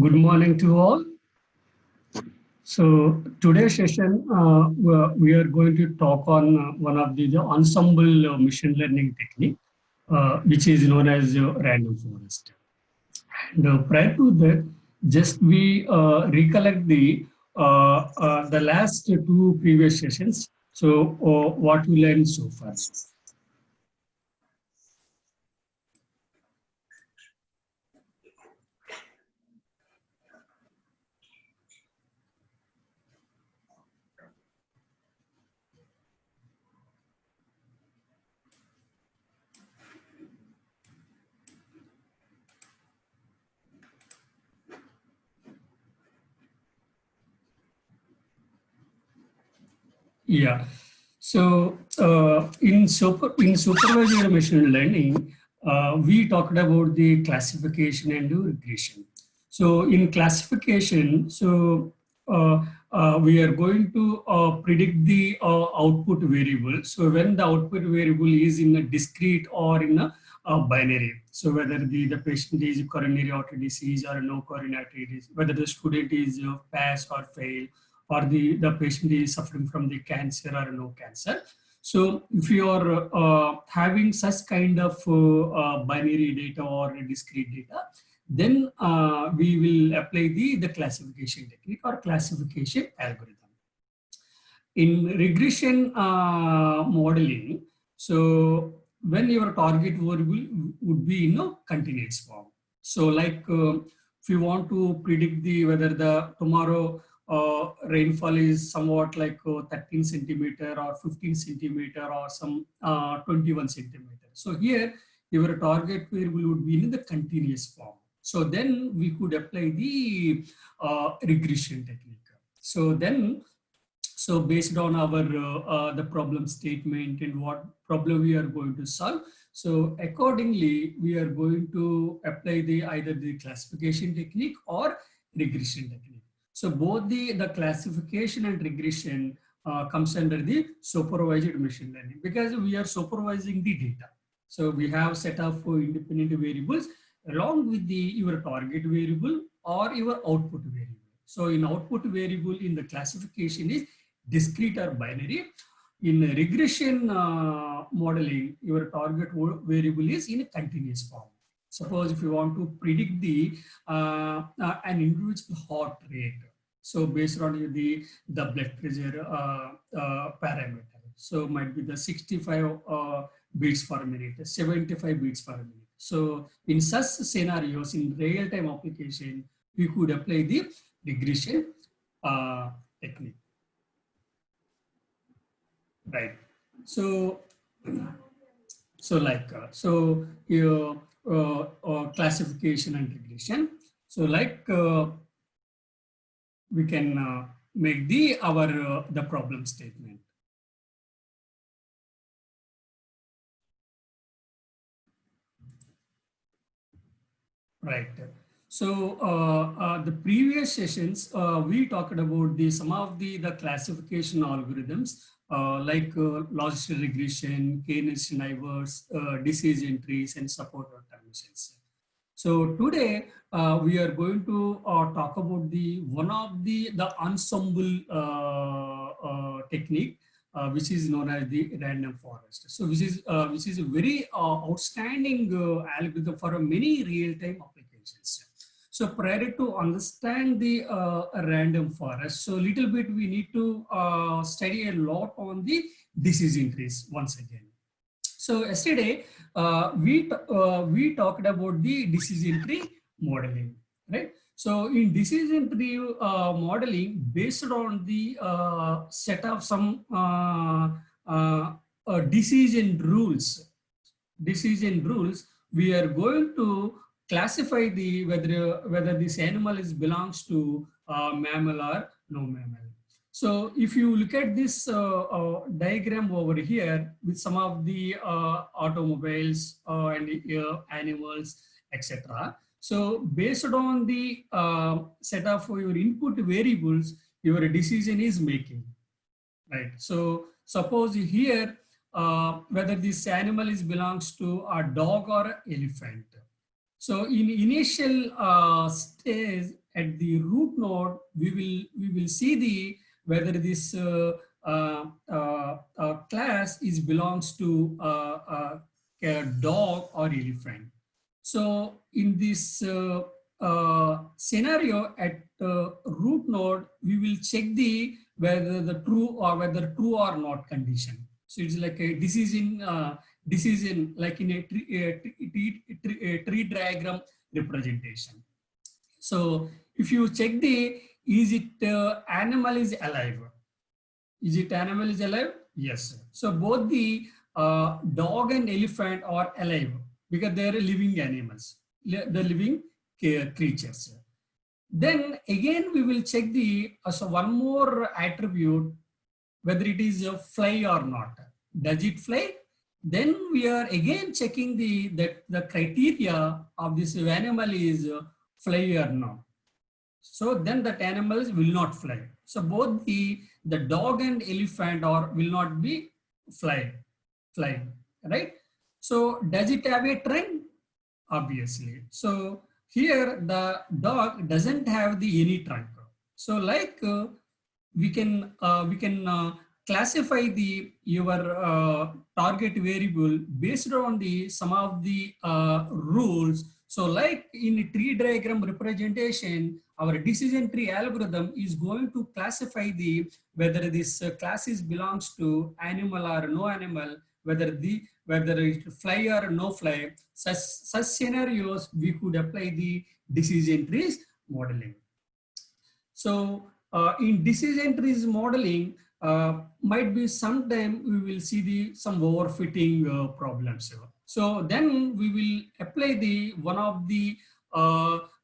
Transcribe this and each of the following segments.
Good morning to all. So today's session, we are going to talk on one of the ensemble machine learning technique, which is known as random forest. And prior to that, just we recollect the last two previous sessions. So what we learned so far. Yeah. So in supervised machine learning, we talked about the classification and regression. So in classification, we are going to predict the output variable. So when the output variable is in a discrete or in a binary. So whether the patient is coronary artery disease or no coronary artery disease, whether the student is pass or fail, or the patient is suffering from the cancer or no cancer. So if you are having such kind of binary data or discrete data, then we will apply the classification technique or classification algorithm. In regression modeling, so when your target variable would be in a continuous form. So like if you want to predict the whether the tomorrow rainfall is somewhat like 13 centimeter or 15 centimeter or some 21 centimeter. So here your target variable would be in the continuous form. So then we could apply the regression technique. So then, so based on our the problem statement and what problem we are going to solve, so accordingly we are going to apply the either the classification technique or regression technique. So both the classification and regression comes under the supervised machine learning because we are supervising the data. So we have set of independent variables along with the your target variable or your output variable. So in output variable in the classification is discrete or binary. In regression modeling, your target variable is in a continuous form. Suppose if you want to predict the an individual heart rate, so based on the blood pressure parameter, so might be the 65 beats per minute, 75 beats per minute. So in such scenarios, in real-time application, we could apply the regression technique. Right. So, your classification and regression. So like we can make the problem statement. Right. So the previous sessions, we talked about some of the classification algorithms like logistical regression, K-Naive, disease entries, and support automations. So today we are going to talk about one of the ensemble technique, which is known as the random forest. So which is a very outstanding algorithm for many real-time applications. So prior to understand the random forest, so little bit we need to study a lot on the disease entries once again. So yesterday we talked about the disease entry modeling, right? So in disease entry modeling, based on the set of some decision rules, we are going to classify the whether this animal belongs to mammal or no mammal. So if you look at this diagram over here with some of the automobiles and animals, etc. So based on the set of your input variables, your decision is making, right? So suppose here, whether this animal belongs to a dog or elephant. So in initial stage, at the root node, we will see the whether this class is belongs to a dog or elephant. So in this scenario at root node, we will check the whether the true or whether true or not condition. So it's like a decision like in a tree diagram representation. So if you check the, is it animal is alive? Is it animal is alive? Yes. So both the dog and elephant are alive because they are living animals, the living creatures. Then again we will check the so one more attribute, whether it is a fly or not. Does it fly? Then we are again checking the criteria of this animal is fly or not. So then that animals will not fly. So both the dog and elephant or will not be flying, right? So does it have a trunk? Obviously. So here the dog doesn't have the any trunk. So like we can classify the your target variable based on the some of the rules. So like in a tree diagram representation, our decision tree algorithm is going to classify the whether this class is belongs to animal or no animal, whether it fly or no fly. Such scenarios we could apply the decision trees modeling. So in decision trees modeling, might be sometime we will see the some overfitting problems. So then we will apply the one of the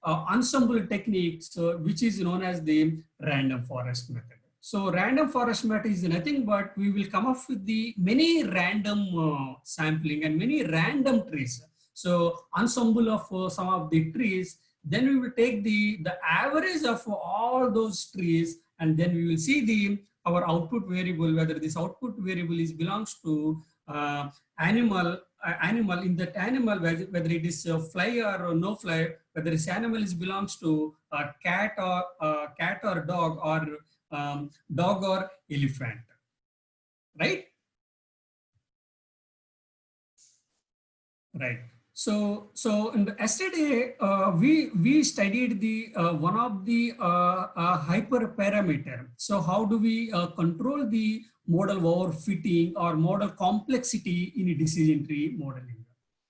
ensemble techniques, which is known as the random forest method. So random forest method is nothing but we will come up with the many random sampling and many random trees. So ensemble of some of the trees. Then we will take the average of all those trees, and then we will see our output variable, whether this output variable is belongs to animal in that animal, whether it is fly or no fly, whether this animal is belongs to cat or dog or elephant, right? Right. So in the yesterday we studied the one of the hyperparameter. So how do we control the model overfitting or model complexity in a decision tree modeling?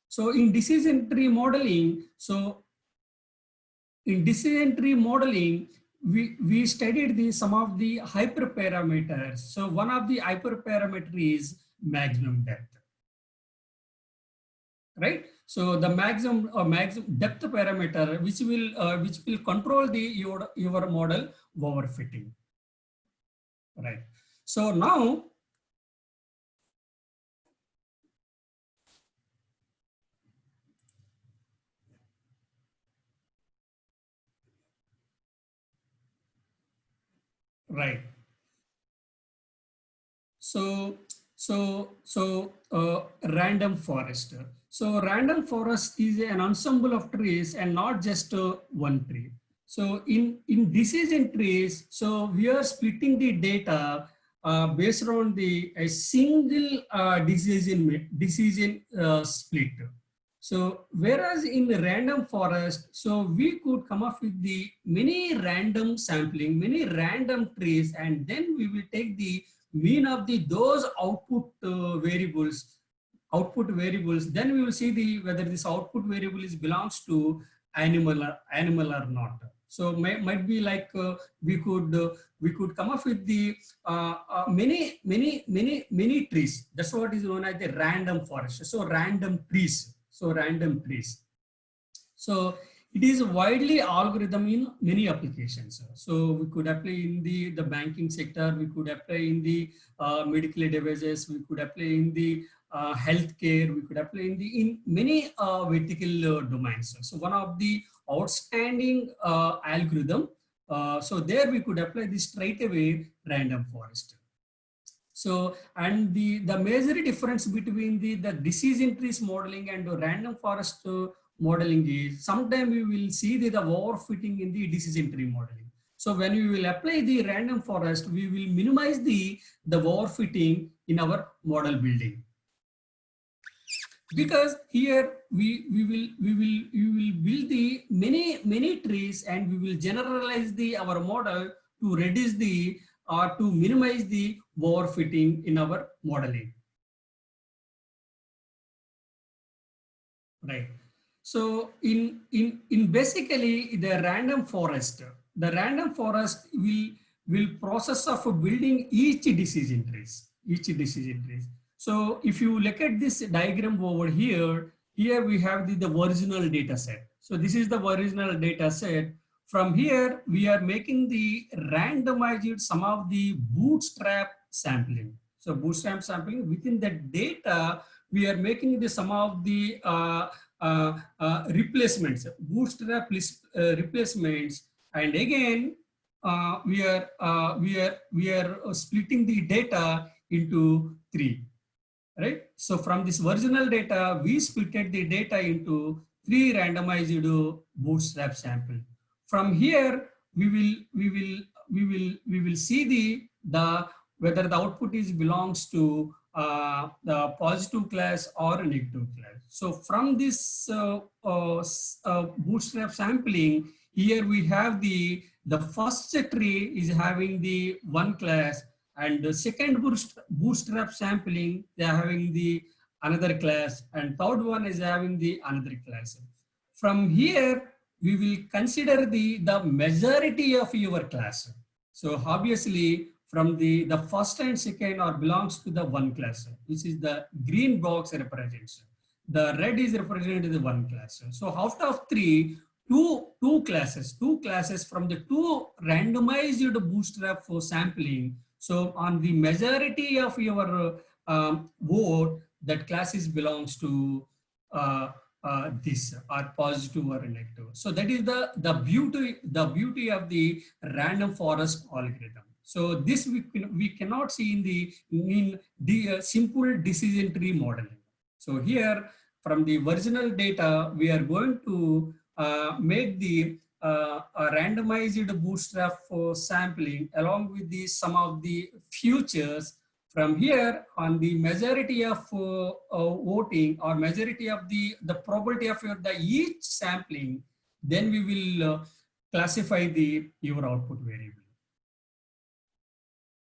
So in decision tree modeling, we studied some of the hyperparameters. So one of the hyperparameter is maximum depth. Right. So the maximum depth parameter, which will control your model overfitting. Right. So now right. So random forest. So random forest is an ensemble of trees and not just one tree. So in decision trees, so we are splitting the data based on a single decision split. So whereas in the random forest, so we could come up with the many random sampling, many random trees, and then we will take the mean of those output variables. Then we will see whether this output variable belongs to animal or not. So might be like we could come up with the many trees. That's what is known as the random forest. So random trees. So it is widely algorithm in many applications. So we could apply in the banking sector, we could apply in the medical devices, we could apply in the healthcare, we could apply in many vertical domains. So one of the outstanding algorithm, so there we could apply this straight away random forest. So, and the major difference between the decision trees modeling and random forest modeling is sometimes we will see the overfitting in the decision tree modeling. So when we will apply the random forest, we will minimize the overfitting in our model building. Because here we will build the many trees, and we will generalize the our model to reduce the or to minimize the overfitting in our modeling. Right. So in basically the random forest will process of building each decision trees. So if you look at this diagram over here we have the original data set. So this is the original data set. From here, we are making the randomized some of the bootstrap sampling. So bootstrap sampling within the data, we are making the some of the replacements, bootstrap replacements, and again we are splitting the data into three. Right. So from this original data, we splitted the data into three randomized bootstrap sample. From here, we will see the whether the output is belongs to the positive class or a negative class. So from this bootstrap sampling, here we have the first tree is having the one class, and the second bootstrap sampling, they are having the another class, and third one is having the another class. From here, we will consider the majority of your class. So obviously, from the first and second or belongs to the one class, which is the green box represents. The red is represented the one class. So out of three, two classes from the two randomized bootstrap for sampling. So on the majority of your vote, that classes belongs to this are positive or negative. So that is the beauty of the random forest algorithm. So this we cannot see in the simple decision tree modeling. So here from the original data, we are going to make the randomized bootstrap for sampling along with the some of the futures. From here on the majority of voting or majority of the probability of the each sampling, then we will classify your output variable.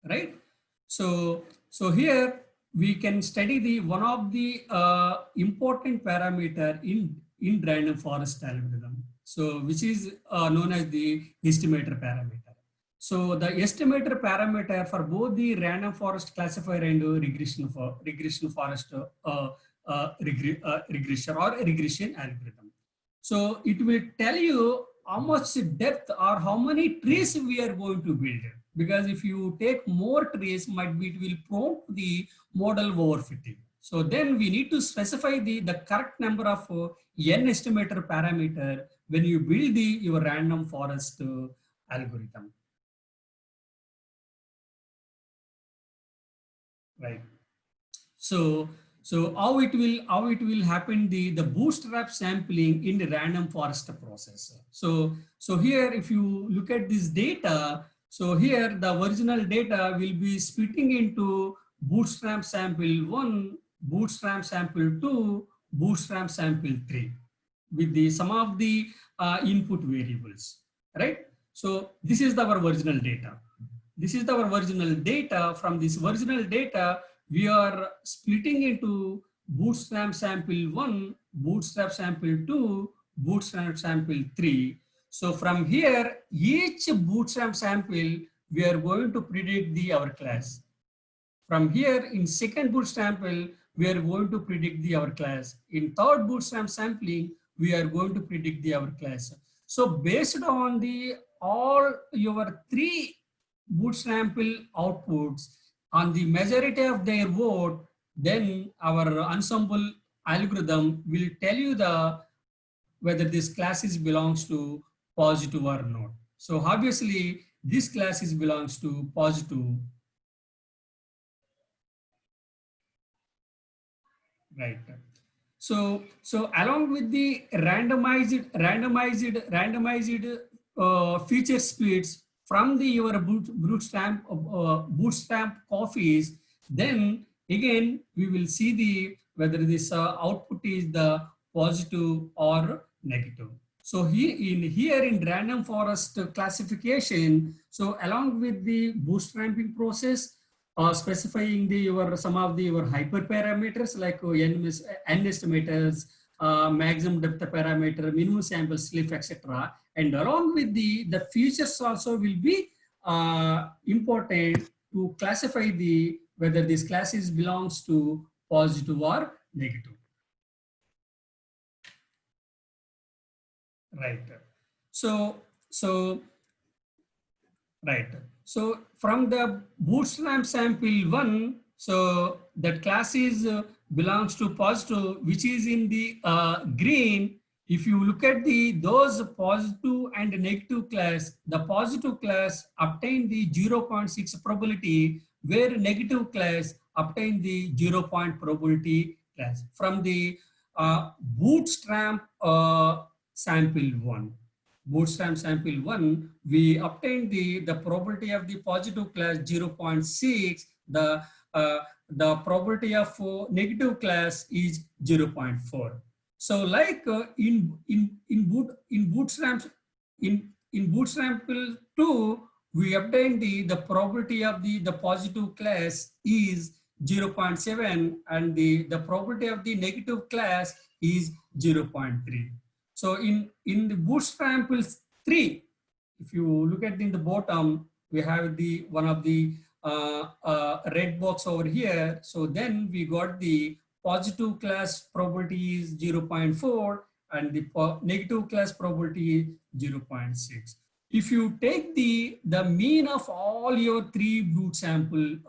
Right. So here we can study the one of the important parameter in random forest algorithm. So which is known as the estimator parameter. So the estimator parameter for both the random forest classifier and regression forest regression or regression algorithm. So it will tell you how much depth or how many trees we are going to build. Because if you take more trees, might be it will prompt the model overfitting. So then we need to specify the correct number of n estimator parameter when you build your random forest algorithm. Right. So how it will happen the bootstrap sampling in the random forest process. So here if you look at this data, so here the original data will be splitting into bootstrap sample 1, bootstrap sample 2, bootstrap sample 3 with the some of the input variables, right? So this is our original data. This is our original data. From this original data, we are splitting into bootstrap sample 1, bootstrap sample 2, bootstrap sample 3. So from here, each bootstrap sample, we are going to predict our class. From here, in second bootstrap sample, we are going to predict our class. In third bootstrap sampling, we are going to predict our class. So based on all your three bootstrap outputs on the majority of their vote, then our ensemble algorithm will tell you whether this classes belongs to positive or not. So obviously this classes belongs to positive. Right. So along with the randomized feature speeds from the your bootstrap copies, then again we will see the whether this output is the positive or negative. So here in random forest classification, so along with the bootstrapping process, specifying the your some of the your hyperparameters like n estimators, maximum depth parameter, minimum sample slip, etc. And along with the features also will be important to classify the whether this classes belongs to positive or negative. Right. So so right. So from the bootstrap sample one, so that class is belongs to positive, which is in the green. If you look at the those positive and negative class, the positive class obtain the 0.6 probability, where negative class obtain the 0 probability class from the bootstrap sample one. Bootstrap sample 1, we obtained the probability of the positive class 0.6, the probability of negative class is 0.4. So like in bootstrap in bootstrap 2, we obtained the probability of the positive class is 0.7 and the probability of the negative class is 0.3. So in the bootstrap 3, if you look at in the bottom, we have the one of the red box over here. So then we got the positive class probability is 0.4 and the negative class probability is 0.6. If you take the mean of all your 3 boot sample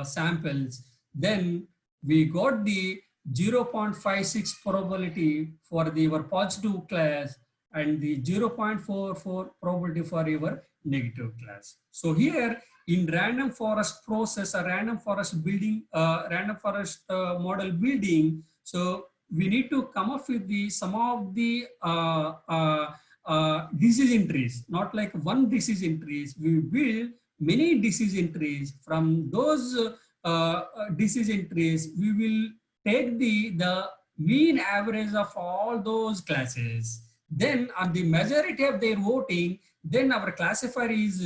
samples, then we got the 0.56 probability for the your positive class and the 0.44 probability for your negative class. So here in random forest process or random forest building, random forest model building, so we need to come up with the some of the decision trees, not like one decision trees. We build many decision trees. From those decision trees, we will take the mean average of all those classes. Then on the majority of their voting, then our classifier is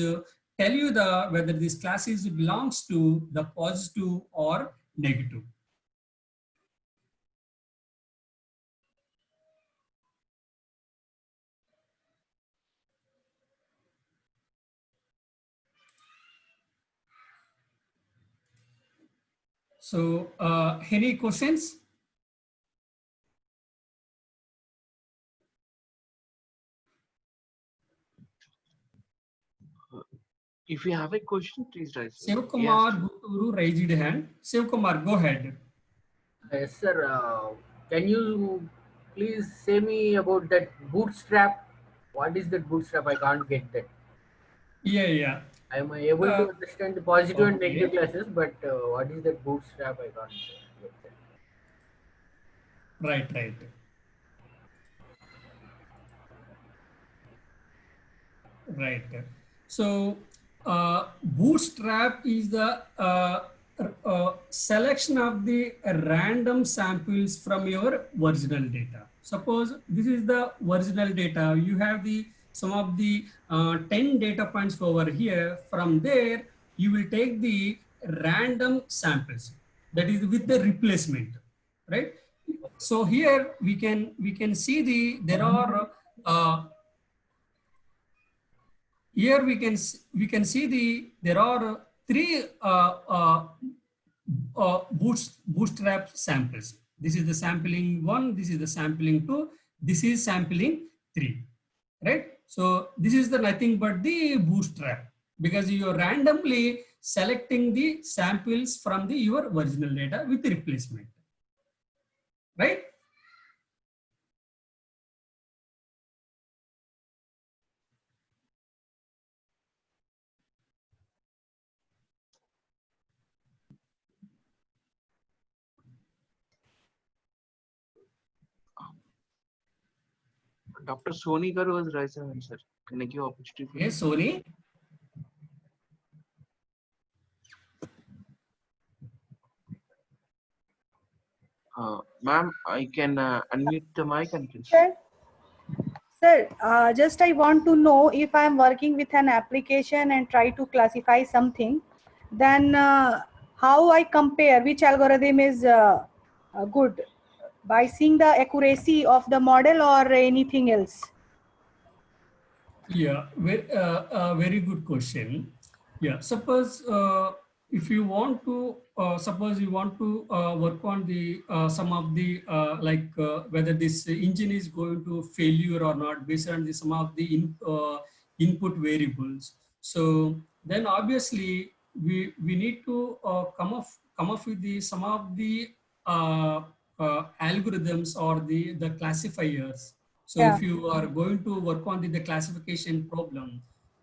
tell you the whether this class is belongs to the positive or negative. So any questions? If you have a question, please raise it. Shivakumar Guturu raised hand. Shivakumar, go ahead. Yes, sir. Can you please say me about that bootstrap? What is that bootstrap? I can't get that. Yeah. I am able to understand the positive and Okay. negative classes, but what is that bootstrap? I can't get that. Right. Right. So bootstrap is the selection of the random samples from your original data. Suppose this is the original data. You have the some of the 10 data points over here. From there, you will take the random samples. That is with the replacement, right? So here we can see there are here we can see there are 3 bootstrap samples. This is the sampling 1, this is the sampling 2, this is sampling 3, right? So this is the nothing but the bootstrap, because you are randomly selecting the samples from the your original data with the replacement, right? Dr. Soni Garu was raised hand, sir. Can I give opportunity for Yes, Sony. Ma'am, I can unmute the mic and can. Sir, just I want to know if I'm working with an application and try to classify something, then how I compare which algorithm is good by seeing the accuracy of the model or anything else? Yeah, very good question. Yeah, suppose if you want to, suppose you want to work on the some of the whether this engine is going to failure or not based on the some of the input variables. So then obviously we need to come up with the some of the algorithms or the classifiers. So Yeah. if you are going to work on the classification problem,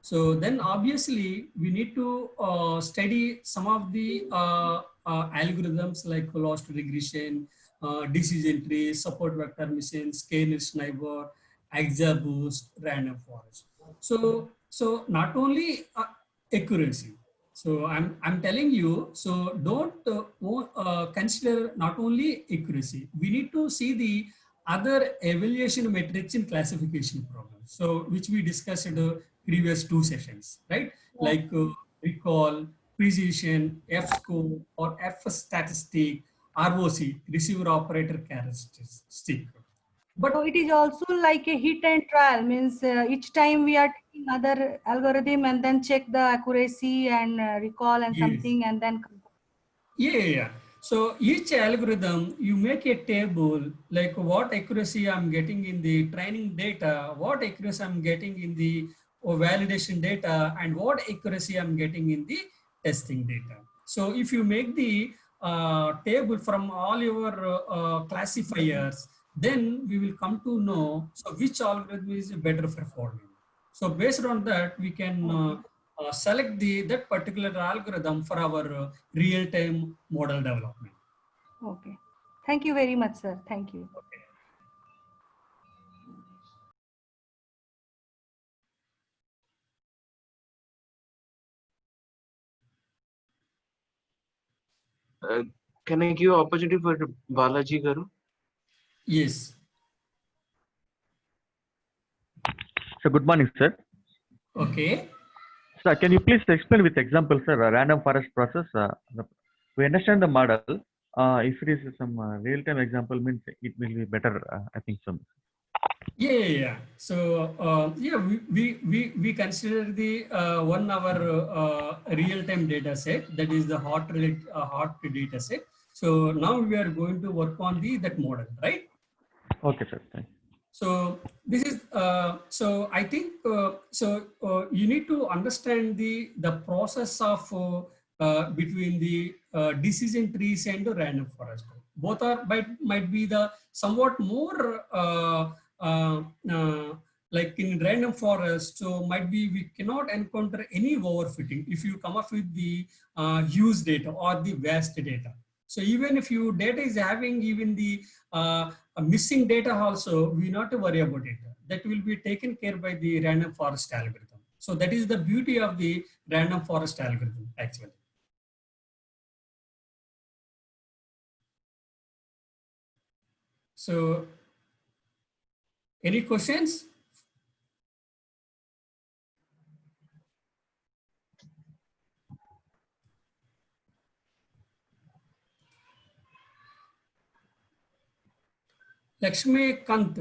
so then obviously we need to study some of the algorithms like loss regression, decision trees, support vector machines, K-Naive, XGBoost, random forest. So not only accuracy. So I'm telling you. So don't consider not only accuracy. We need to see the other evaluation metrics in classification problems. So which we discussed in the previous 2 sessions, right? Yeah. Like recall, precision, F score or F statistic, ROC, receiver operator characteristic. But So it is also like a hit and trial, means each time we are taking other algorithm and then check the accuracy and recall and yes. something and then. Yeah. So each algorithm, you make a table like what accuracy I'm getting in the training data, what accuracy I'm getting in the validation data, and what accuracy I'm getting in the testing data. So if you make the table from all your classifiers, then we will come to know so which algorithm is better performing. So based on that, we can select that particular algorithm for our real-time model development. Okay. Thank you very much, sir. Thank you. Okay. Can I give opportunity for Balaji Garu? Yes. So good morning, sir. Okay. Sir, can you please explain with example, sir, a random forest process? We understand the model. If it is some real-time example, means it will be better. I think so. Yeah. So we consider the 1 hour real-time data set, that is the hot data set. So now we are going to work on that model, right? Okay, sir. Thank you. So this is so I think you need to understand the process of between the decision trees and the random forest. Both are might be the somewhat more like in random forest. So might be we cannot encounter any overfitting if you come up with the huge data or the vast data. So even if your data is having even the missing data also, we not to worry about it. That will be taken care by the random forest algorithm. So that is the beauty of the random forest algorithm actually. So any questions? Lakshmi Kant,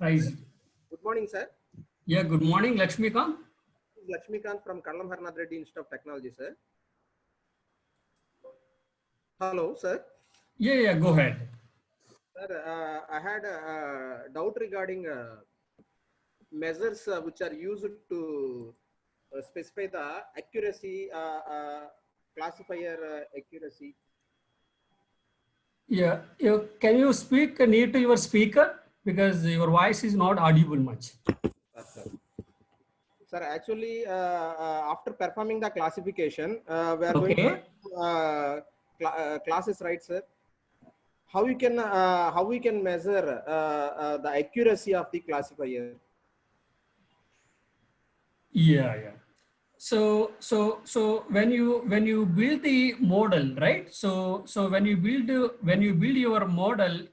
rise. Good morning, sir. Yeah, good morning, Lakshmi Kant. Lakshmikant from Kallam Harnath Reddy Institute of Technology, sir. Hello, sir. Yeah, go ahead. Sir, I had a doubt regarding measures which are used to specify the accuracy, classifier accuracy. Yeah, can you speak near to your speaker because your voice is not audible much. Sir, actually, after performing the classification, we are Okay. going to classes, right, sir? how we can measure the accuracy of the classifier? Yeah. So when you build the model, right? So when you build your model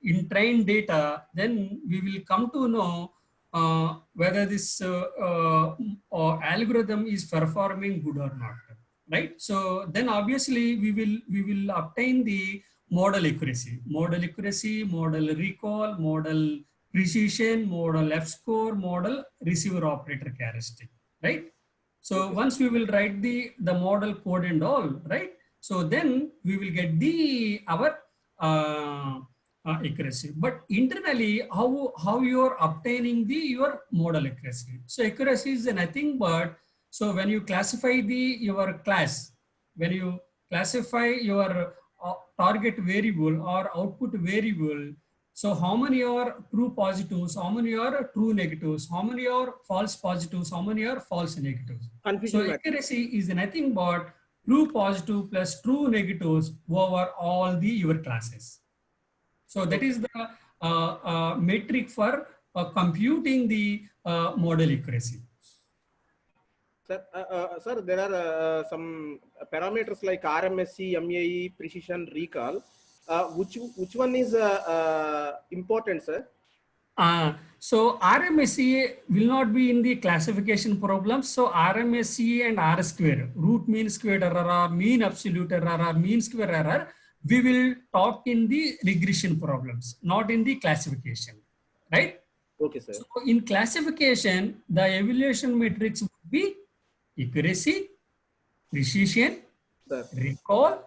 in trained data, then we will come to know whether this algorithm is performing good or not, right? So then obviously we will obtain the model accuracy, model recall, model precision, model F-score, model receiver operator characteristic, right? So once we will write the model code and all, right? So then we will get the our accuracy. But internally, how you are obtaining your model accuracy? So accuracy is nothing but, so when you classify your class, when you classify your target variable or output variable, so how many are true positives, how many are true negatives, how many are false positives, how many are false negatives. Confusion So matrix. accuracy is nothing but true positive plus true negatives over all your classes. So that is the metric for computing the model accuracy. Sir, there are some parameters like RMSE, MAE, precision, recall. Which one is important, sir? So RMSE will not be in the classification problems. So RMSE and R square, root mean squared error, mean absolute error, mean square error, we will talk in the regression problems, not in the classification, right? Okay, sir. So in classification, the evaluation matrix would be accuracy, precision, Sir. recall,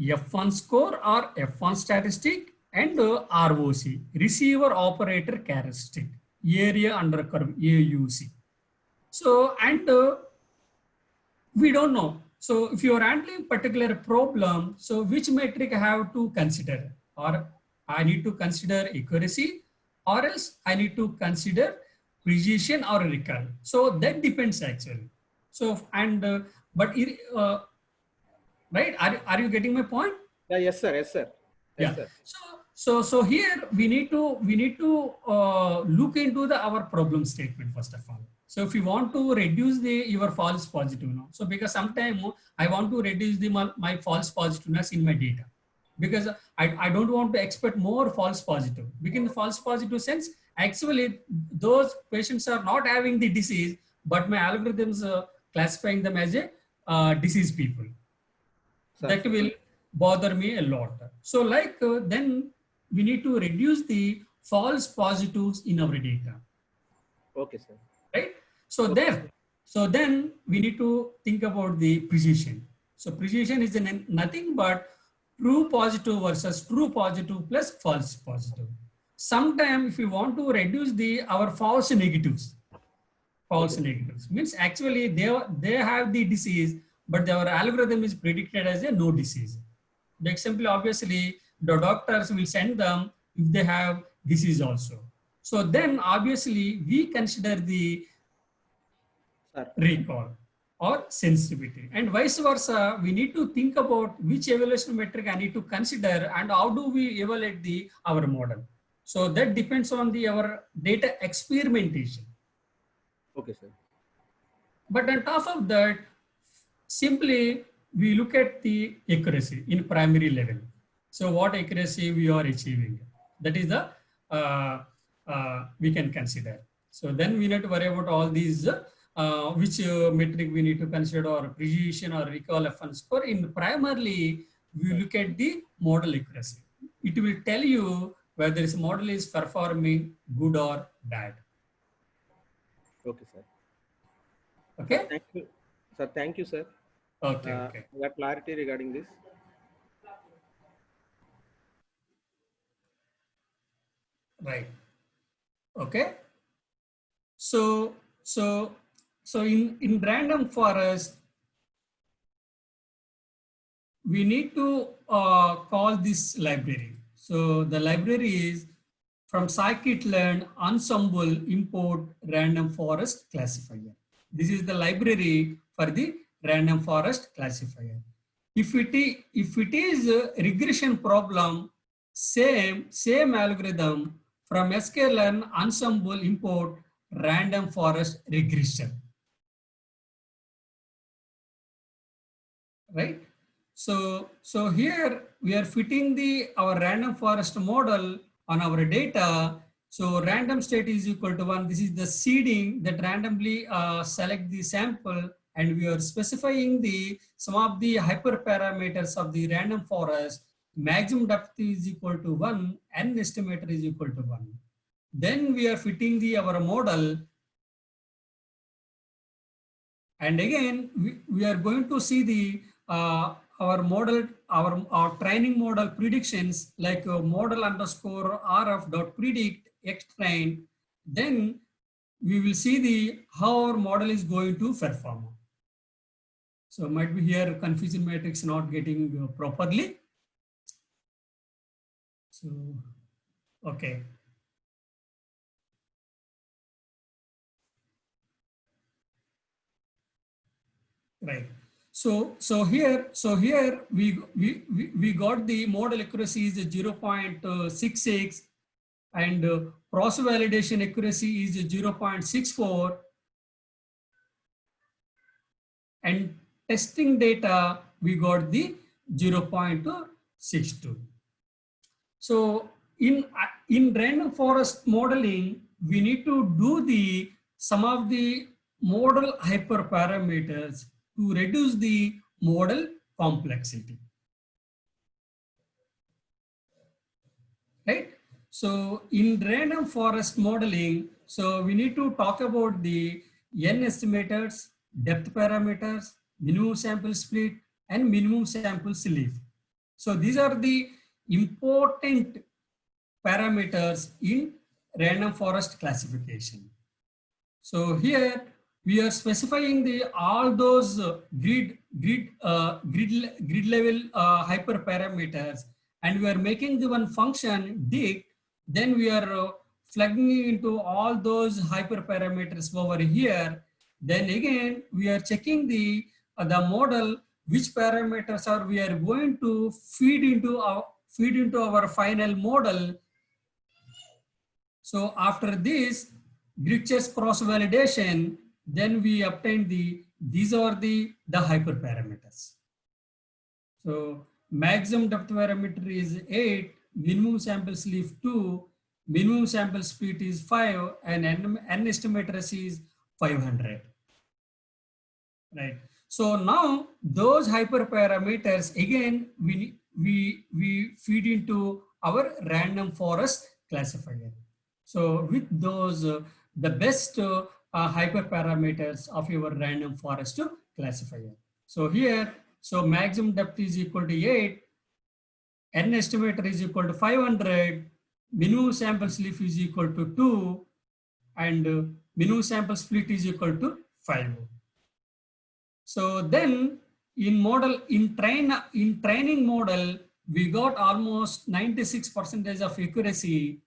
F1 score or F1 statistic, and ROC, receiver operator characteristic, area under curve, AUC. So, and we don't know. So if you are handling particular problem, so which metric I have to consider? Or I need to consider accuracy, or else I need to consider precision or recall. So that depends actually. So, and, right, are you getting my point? Yeah, yes, sir. Yes, sir. Yes, Yeah. sir. So here we need to look into our problem statement first of all. So if you want to reduce your false positive now, so because sometimes I want to reduce my false positiveness in my data, because I don't want to expect more false positive. Because in the false positive sense, actually those patients are not having the disease, but my algorithms classifying them as a disease people. Sir. That will bother me a lot. So like then we need to reduce the false positives in our data. Okay, sir. Right? So then we need to think about the precision. So precision is nothing but true positive versus true positive plus false positive. Sometimes if you want to reduce our false negatives means actually they have the disease, but their algorithm is predicted as a no disease. The example, obviously, the doctors will send them if they have disease also. So then obviously we consider the recall or sensitivity, and vice versa. We need to think about which evaluation metric I need to consider and how do we evaluate our model. So that depends on our data experimentation. Okay, sir. But on top of that, simply we look at the accuracy in primary level. So what accuracy we are achieving, that is the we can consider. So then we need to worry about all these which metric we need to consider, or precision or recall F1 score. In primarily we look at the model accuracy. It will tell you whether this model is performing good or bad. Okay, sir. Okay. Sir, thank you. Sir, thank you, sir. Okay. Okay. We have clarity regarding this. Right. Okay. So in random forest, we need to call this library. So the library is from scikit-learn ensemble import random forest classifier. This is the library for the random forest classifier. If it is a regression problem, same algorithm from sklearn ensemble import random forest regression. Right? So here we are fitting our random forest model on our data. So random state is equal to 1. This is the seeding that randomly select the sample, and we are specifying some of the hyperparameters of the random forest. Maximum depth is equal to 1, n estimator is equal to 1. Then we are fitting our model. And again, we are going to see our model, our training model predictions, like model underscore rf dot predict x train. Then we will see how our model is going to perform. So might be here confusion matrix not getting properly. So okay. Right. So here we got the model accuracy is 0.66, and cross validation accuracy is 0.64, and testing data we got the 0.62. So in random forest modeling, we need to do some of the model hyperparameters to reduce the model complexity. Right? So in random forest modeling, so we need to talk about the n estimators, depth parameters, minimum sample split, and minimum sample sleeve. So these are the important parameters in random forest classification. So here we are specifying all those grid level hyperparameters, and we are making the one function dict. Then we are plugging into all those hyperparameters over here. Then again we are checking the model, which parameters are we are going to feed into our final model. So after this Gritches cross validation, then we obtain these are the hyperparameters. So maximum depth parameter is 8, minimum sample sleeve 2, minimum sample split is 5, and n estimator is 500. Right. So now those hyperparameters again we feed into our random forest classifier. So with those the best hyperparameters of your random forest classifier. So here, so maximum depth is equal to 8, n estimator is equal to 500, minimum sample sleeve is equal to 2, and minimum sample split is equal to 5. So then in training model, we got almost 96% of accuracy.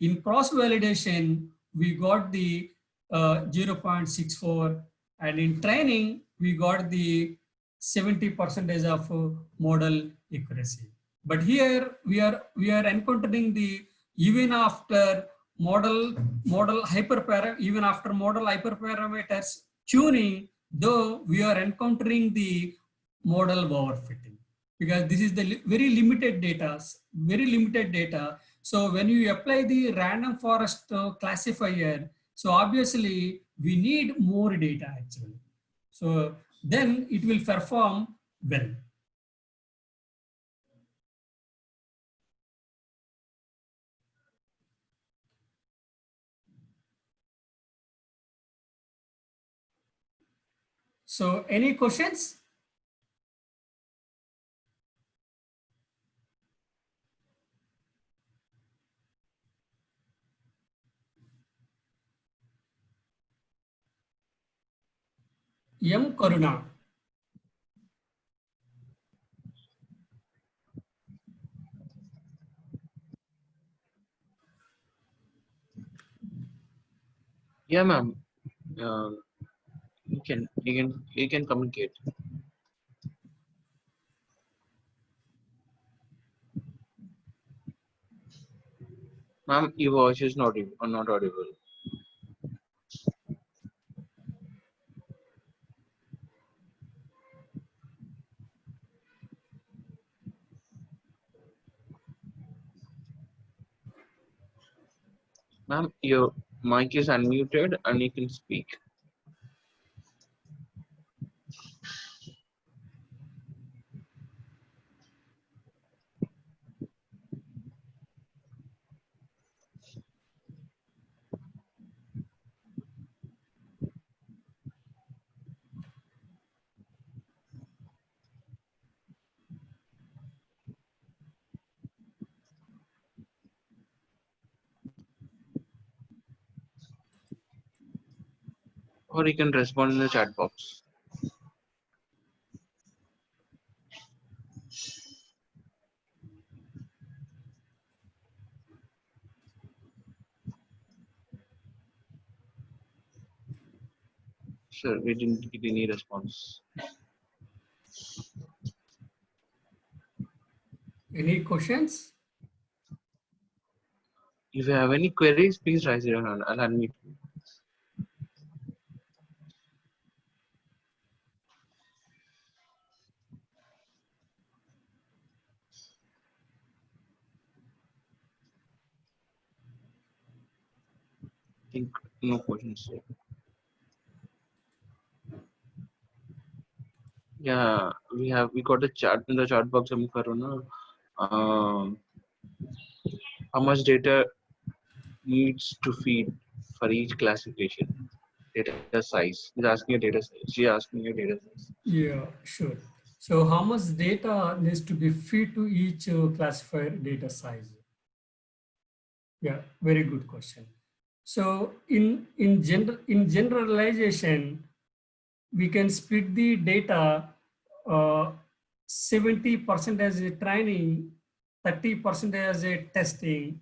In cross validation, we got the 0.64, and in training, we got the 70% of model accuracy. But here we are encountering even after model hyperparameters tuning, though we are encountering the model overfitting, because this is the very limited data. So when you apply the random forest classifier, so obviously we need more data actually. So then it will perform well. So any questions? M. Karuna. Yeah, ma'am. You can communicate. Ma'am, your voice is not audible. Ma'am, your mic is unmuted and you can speak. Or you can respond in the chat box. Sir, we didn't get any response. Any questions? If you have any queries, please raise your hand. I'll unmute you. I think no questions. Yeah, we got a chat in the chat box. Um, how much data needs to feed for each classification? Data size. He's asking a data size. She asked me a data size. Yeah, sure. So how much data needs to be fed to each classifier data size? Yeah, very good question. So in generalization, we can split the data 70% as a training, 30% as a testing,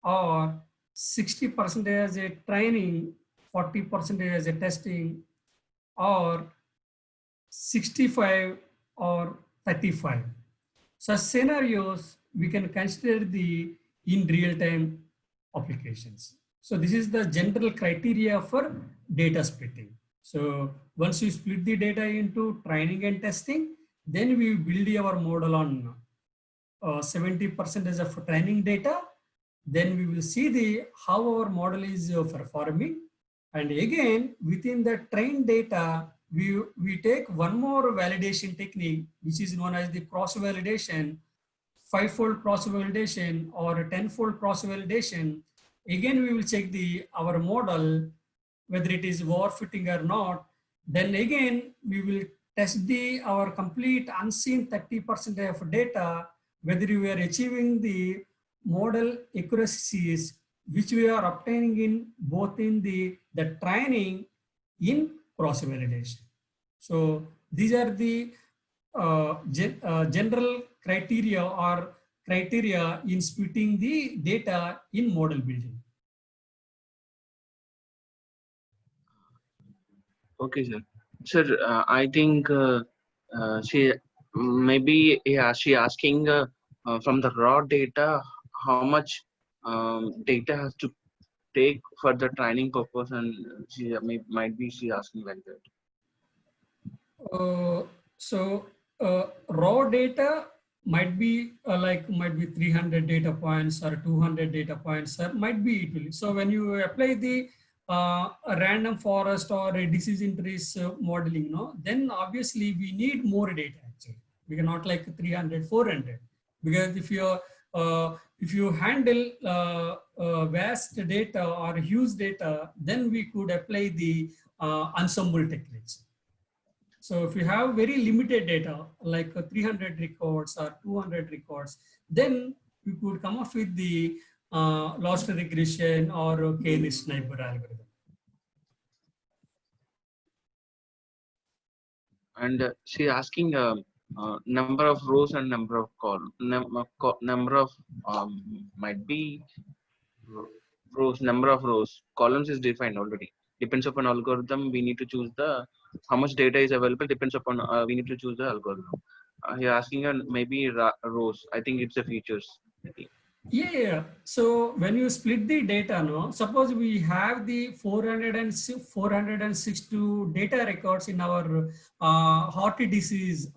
or 60% as a training, 40% as a testing, or 65 or 35. Such scenarios we can consider the in real-time applications. So this is the general criteria for data splitting. So once you split the data into training and testing, then we build our model on 70% of training data. Then we will see the how our model is performing. And again, within the trained data, we take one more validation technique, which is known as the cross validation, 5-fold cross validation or 10-fold cross validation. Again, we will check our model, whether it is overfitting or not. Then again, we will test our complete unseen 30% of data, whether we are achieving the model accuracies, which we are obtaining in both in the training in cross validation. So these are the general criteria or criteria in splitting the data in model building. Okay, sir. Sir, I think she maybe she asking from the raw data how much data has to take for the training purpose, and she might be she asking like that. Raw data might be might be 300 data points or 200 data points, or might be it will. So when you apply the a random forest or a disease interest modeling, no, then obviously we need more data actually. We cannot like 300, 400, because if you handle vast data or huge data, then we could apply the ensemble techniques. So if you have very limited data, like 300 records or 200 records, then you could come up with the loss regression or k-Sniper algorithm. And she asking number of rows and number of columns. Number of might be rows. Number of rows. Columns is defined already. Depends upon algorithm. We need to choose the how much data is available. Depends upon we need to choose the algorithm. You're asking maybe rows. I think it's the features. I think. Yeah. So when you split the data, no, suppose we have the 462 data records in our heart disease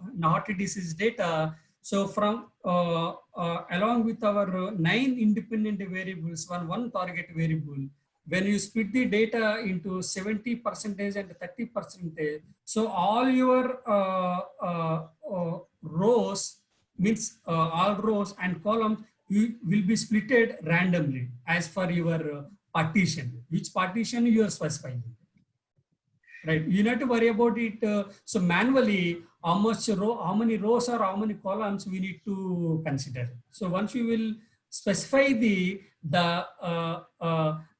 data. So from along with our 9 independent variables, one target variable, when you split the data into 70% and 30%, so all your rows means all rows and columns you will be splitted randomly as per your partition, which partition you are specifying. Right, you need to worry about it. So manually, how many rows or how many columns we need to consider. So once you will specify the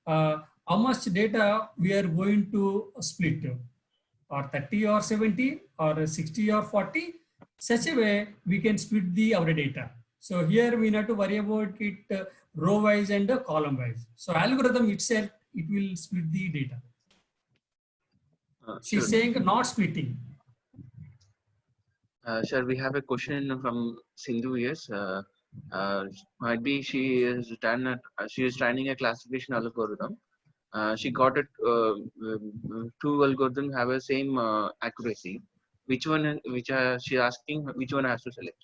how much data we are going to split, or 30 or 70 or 60 or 40, such a way we can split the our data. So here we need to worry about it row wise and column wise. So algorithm itself, it will split the data. She's Sure. saying not splitting. Sir, we have a question from Sindhu. Yes, might be she is training a classification algorithm. She got it. Two algorithms have the same accuracy. Which one? She asking which one has to select?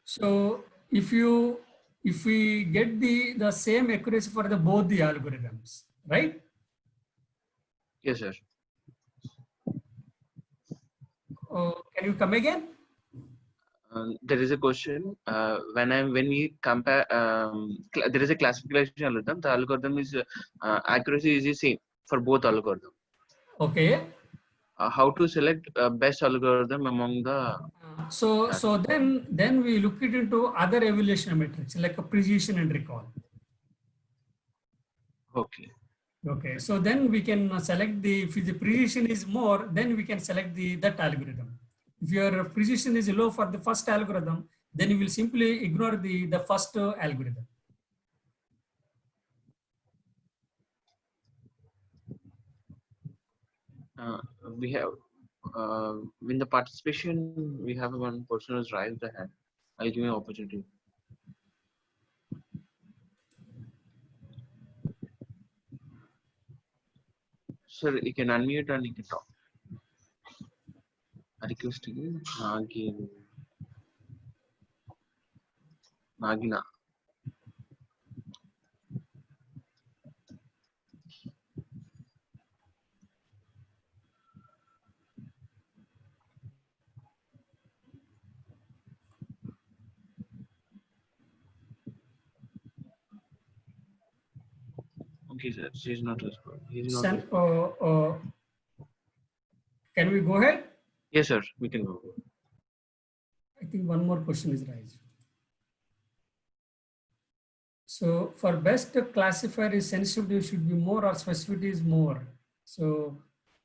So if we get the same accuracy for the both the algorithms, right? Yes, sir. Can you come again? There is a question. When we compare, there is a classification algorithm. The algorithm is accuracy is the same for both algorithms. Okay. How to select best algorithm among the? So then we look it into other evaluation metrics like a precision and recall. Okay. Okay. So then we can select if the precision is more, then we can select that algorithm. If your precision is low for the first algorithm, then you will simply ignore the first algorithm. We have in the participation we have one person who's raised the hand. I'll give you an opportunity. Sir, you can unmute and you can talk. I request you, Nagina. Okay, sir. She's not responding. He's not responding. Can we go ahead? Yes, sir. We can go. I think one more question is raised. So for best classifier is sensitivity should be more or specificity is more. So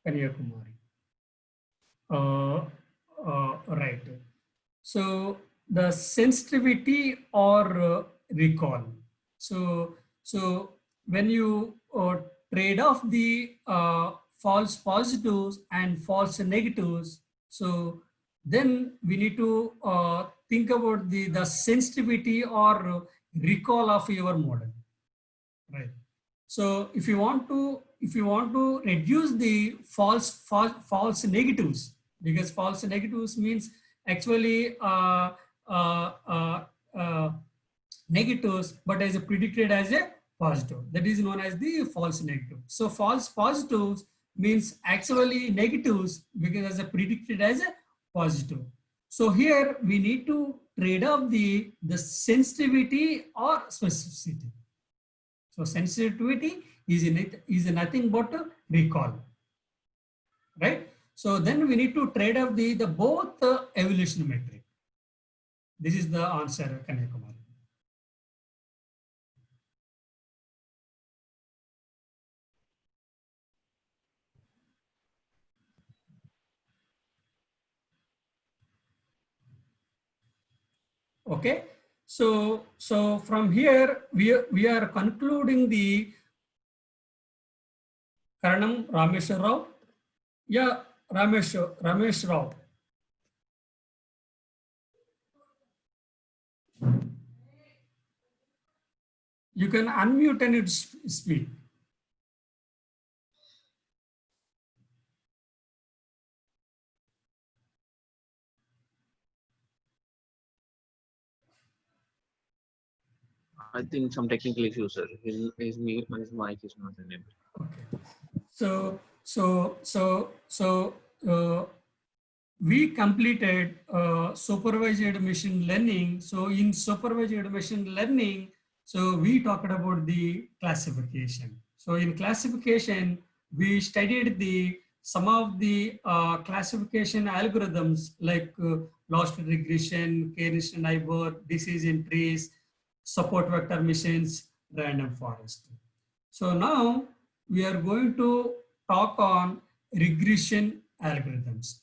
Kanyakumari. Right. So the sensitivity or recall. So when you trade off the false positives and false negatives, so then we need to think about the sensitivity or recall of your model, right? So if you want to reduce the false negatives, because false negatives means actually negatives but as predicted as a positive, that is known as the false negative. So false positives means actually negatives because as predicted as a positive. So here we need to trade off the sensitivity or specificity. So sensitivity is nothing but a recall, right? So then we need to trade off the both evolution metric. This is the answer, Kanyakumari. Okay, so from here we are concluding the Karanam Rameshwar Rao. Yeah, Ramesh Rao. You can unmute and it's speak. I think some technical issues, sir. His mic is not enabled. Okay. So we completed supervised machine learning. So in supervised machine learning, so we talked about the classification. So in classification, we studied some of the classification algorithms like loss regression, K-ness and neighbor, disease in trees, support vector machines, random forest. So now we are going to talk on regression algorithms,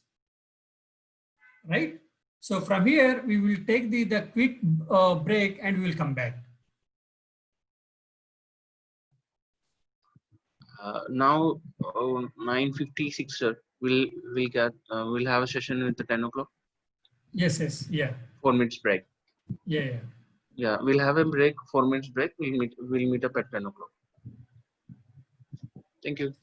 right? So from here, we will take the quick break and we will come back. Now 9:56, sir. We'll have a session with the 10 o'clock. Yes, yeah. 4 minutes break. Yeah. Yeah, we'll have a break, 4 minutes break. We'll meet up at 10 o'clock. Thank you.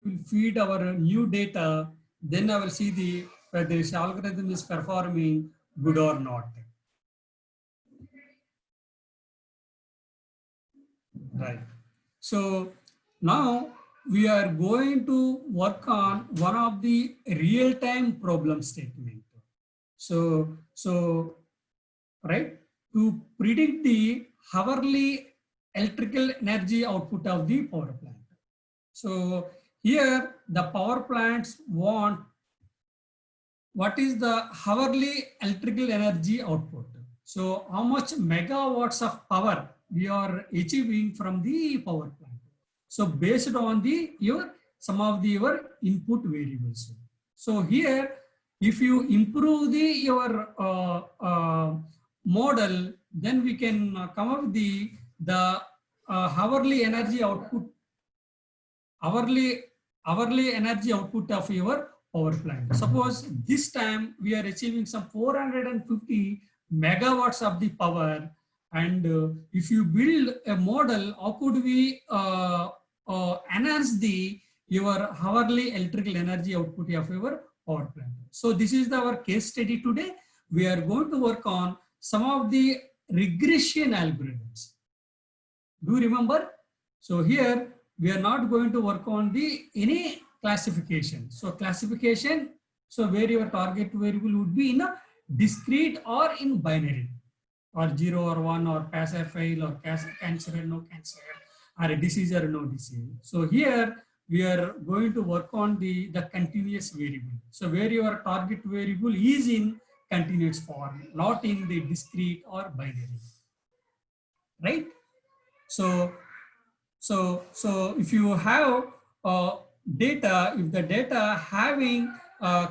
We'll feed our new data, then I will see whether this algorithm is performing good or not. Right. So now we are going to work on one of the real-time problem statement. So right, to predict the hourly electrical energy output of the power plant. So here the power plants want what is the hourly electrical energy output. So how much megawatts of power we are achieving from the power plant. So based on some of your input variables. So here, if you improve your model, then we can come up with the hourly energy output, hourly energy output of your power plant. Suppose this time we are achieving some 450 megawatts of the power, and if you build a model, how could we enhance your hourly electrical energy output of your power plant? So this is our case study today. We are going to work on some of the regression algorithms. Do you remember? So here we are not going to work on any classification. So classification, so where your target variable would be in a discrete or in binary, or 0 or 1, or pass or fail, or cancer or no cancer, or a disease or no disease. So here we are going to work on the continuous variable. So where your target variable is in continuous form, not in the discrete or binary, right? So if you have data, if the data having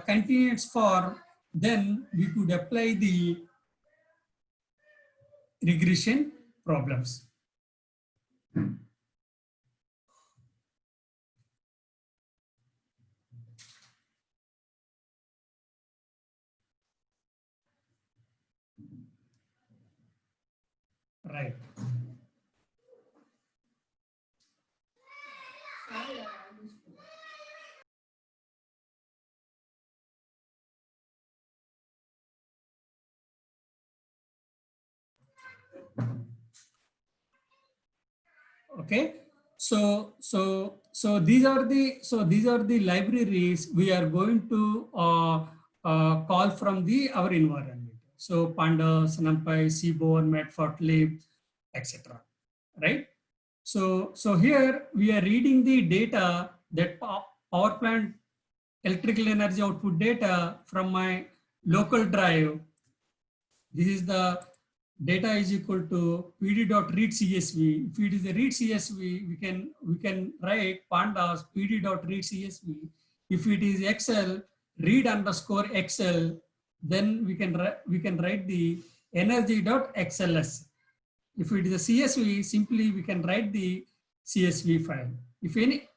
continuous form, then we could apply the regression problems. Right. Okay. So these are the libraries we are going to call from our environment. So pandas, numpy, seaborn, matplotlib, etc. Right. So here we are reading the data, that power plant electrical energy output data from my local drive. This is the data is equal to pd.read CSV. If it is a read CSV, we can write pandas pd.read CSV. If it is Excel, read_Excel, then we can write the energy.xls. If it is a CSV, simply we can write the CSV file. If any,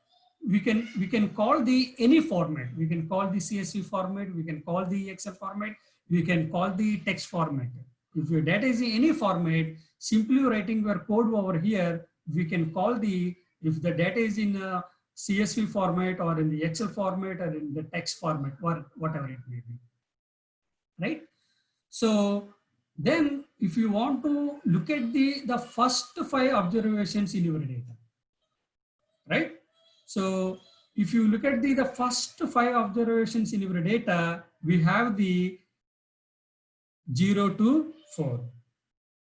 we can call the any format. We can call the CSV format. We can call the Excel format. We can call the text format. If your data is in any format, simply writing your code over here, we can call the, if the data is in a CSV format or in the Excel format or in the text format or whatever it may be, right? So then if you want to look at the first 5 observations in your data, right? So if you look at the first 5 observations in your data, we have the 0 to 4,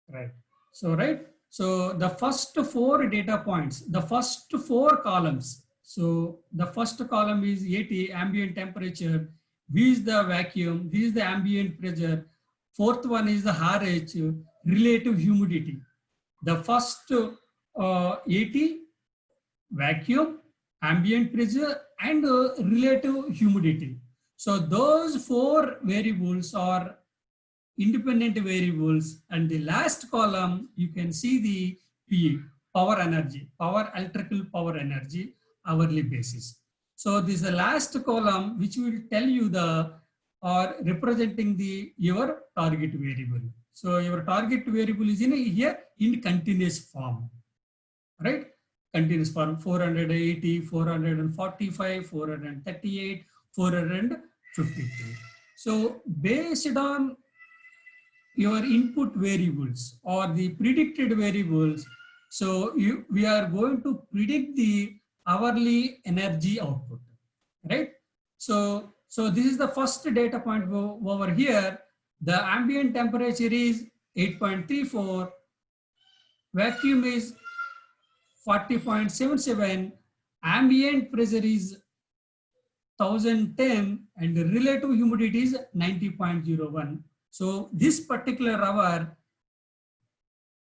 right? So, right. So the first 4 data points, the first 4 columns. So the first column is AT, ambient temperature. V is the vacuum. This is the ambient pressure. Fourth one is the RH, relative humidity. The first AT, vacuum, ambient pressure, and relative humidity. So those 4 variables are independent variables, and the last column you can see the P, power energy, power electrical power energy, hourly basis. So this is the last column which will tell you the or representing the your target variable. So your target variable is in here in continuous form, right? Continuous form 480, 445, 438, 453. So based on your input variables or the predicted variables, so we are going to predict the hourly energy output, right? So this is the first data point over here. The ambient temperature is 8.34, vacuum is 40.77, ambient pressure is 1010, and the relative humidity is 90.01. So this particular hour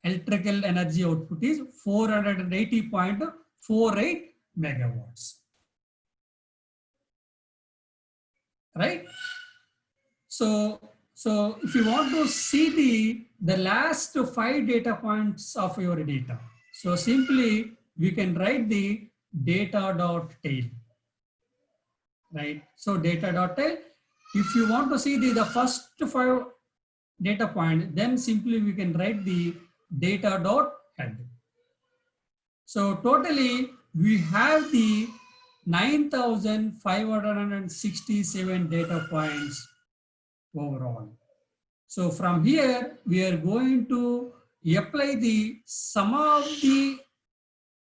electrical energy output is 480.48 megawatts, right? So if you want to see the last 5 data points of your data, so simply we can write the data.tail, right? So data.tail, if you want to see the first 5 data point, then simply we can write the data.head. So totally we have the 9,567 data points overall. So from here we are going to apply the some of the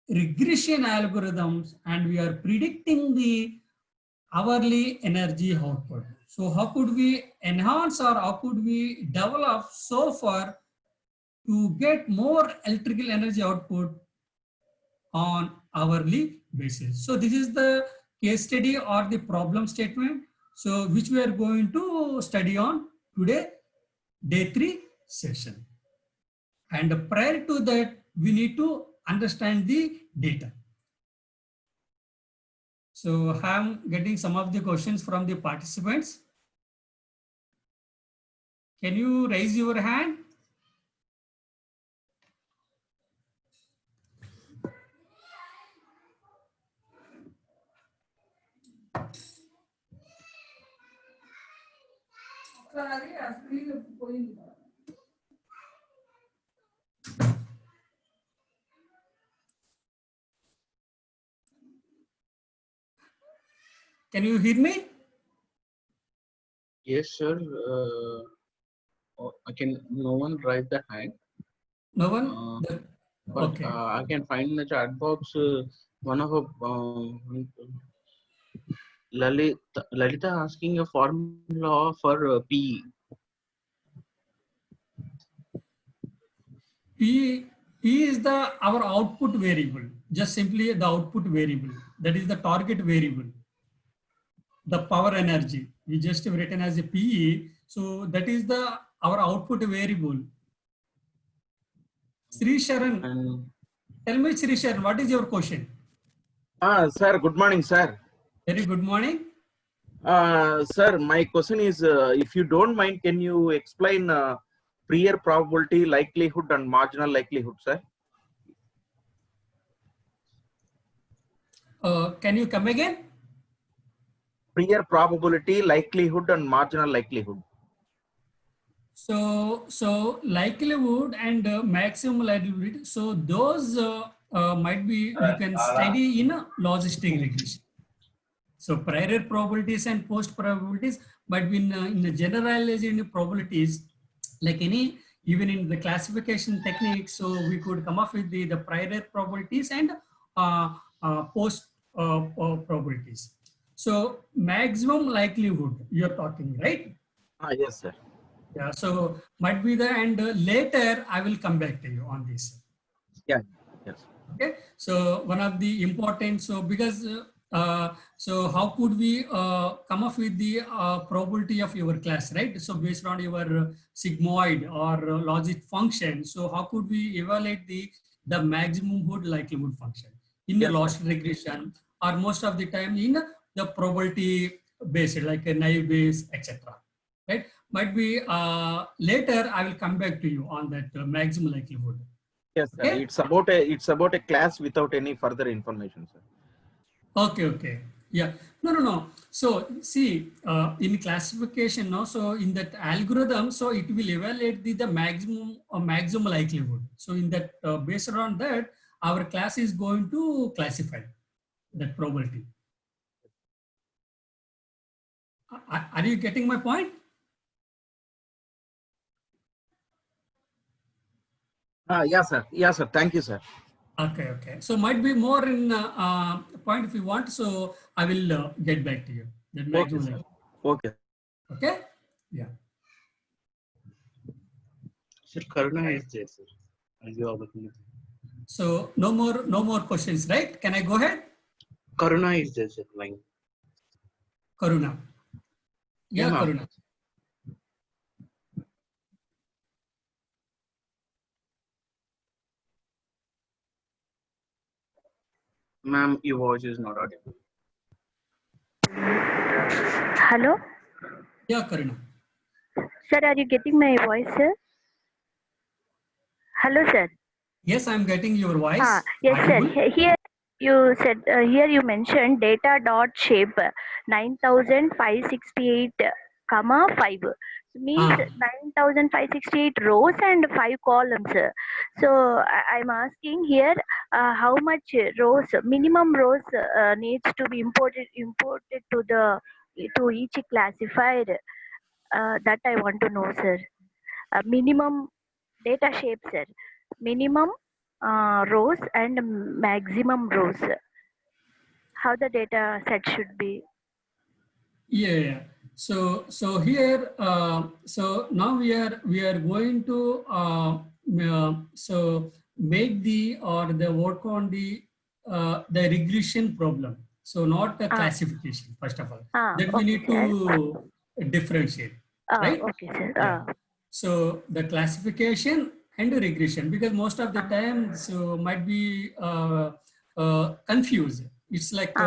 regression algorithms, and we are predicting the hourly energy output. So how could we enhance or how could we develop so far to get more electrical energy output on hourly basis? So this is the case study or the problem statement, so which we are going to study on today, day 3 session. And prior to that, we need to understand the data. So I'm getting some of the questions from the participants. Can you raise your hand? Can you hear me? Yes, sir. I can. No one raised the hand. No one? But Okay. I can find in the chat box one of Lalita asking a formula for P. P is our output variable, just simply the output variable. That is the target variable. The power energy we just written as a PE. So that is our output variable. Sri Sharan, tell me, Sri Sharan, what is your question? Sir, good morning, sir. Very good morning. Sir, my question is, if you don't mind, can you explain prior probability, likelihood, and marginal likelihood, sir? Can you come again? Prior probability, likelihood, and marginal likelihood. So likelihood and maximum likelihood. So those might be you can study in a logistic regression. So prior probabilities and post probabilities, but in the generalized probabilities, like any even in the classification technique, so we could come up with the prior probabilities and post probabilities. So maximum likelihood you're talking, right? Yes, sir. Yeah, so might be the and later I will come back to you on this. Yeah. Yes. Okay, so one of the important, so because so how could we come up with the probability of your class, right? So based on your sigmoid or logic function, so how could we evaluate the maximum likelihood function in the Yes, loss regression, or most of the time in the probability based like a naive base, etc. Right? Might be later I will come back to you on that maximum likelihood. Yes, sir. Okay. It's about a class without any further information, sir. Okay. Yeah. No. So see, in classification, no. So in that algorithm, so it will evaluate the maximum or maximum likelihood. So in that, based on that, our class is going to classify that probability. Are you getting my point? Yes, sir. Yes, sir. Thank you, sir. Okay. So might be more in point if you want. So I will get back to you. That maximum Okay, sir. likelihood. Okay. Okay. Yeah. Sir, Karuna is there, sir. As you are So no more questions, right? Can I go ahead? Karuna is there, sir. Line. Karuna. Yeah, ma'am. Karuna. Ma'am, your voice is not audible. Hello? Yeah, Karuna. Sir, are you getting my voice, sir? Hello, sir. Yes, I'm getting your voice. Yes, Audible? sir. Here you said, here you mentioned data dot shape 9568, 5. So means 9568 rows and 5 columns. So I'm asking here how much rows, minimum rows needs to be imported to each classifier. That I want to know, sir. Minimum data shape, sir. Minimum rows and maximum rows. How the data set should be. Yeah. So here, so now we are going to so make the work on the regression problem. So not the classification first of all. That we need to differentiate, right? Okay, sir. Yeah. So the classification and the regression, because most of the time so might be confused. It's like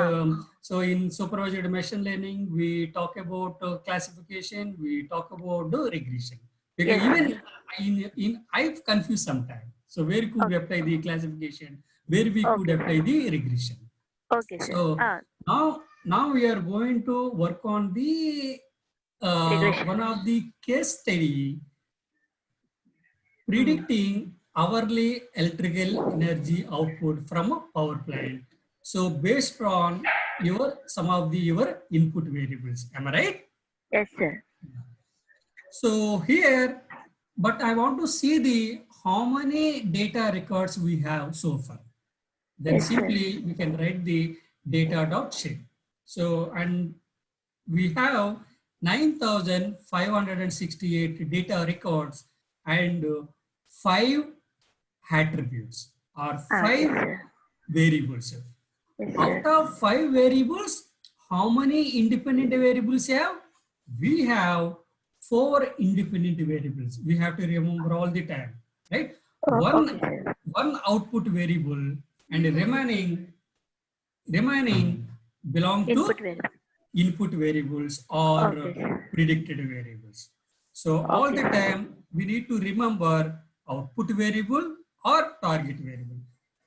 so in supervised machine learning we talk about classification, we talk about the regression, because even in I've confused sometimes. So where could we apply the classification, where we could apply the regression. Okay, sir. So now we are going to work on the one of the case study predicting hourly electrical energy output from a power plant. So based on some of your input variables, am I right? Yes, sir. So here, but I want to see how many data records we have so far. Then simply we can write the data.shape. So, and we have 9,568 data records and 5 attributes or 5 variables. Out of 5 variables, how many independent variables have? We have 4 independent variables. We have to remember all the time, right? One output variable and remaining belong to input variables or predicted variables. So all the time we need to remember output variable or target variable.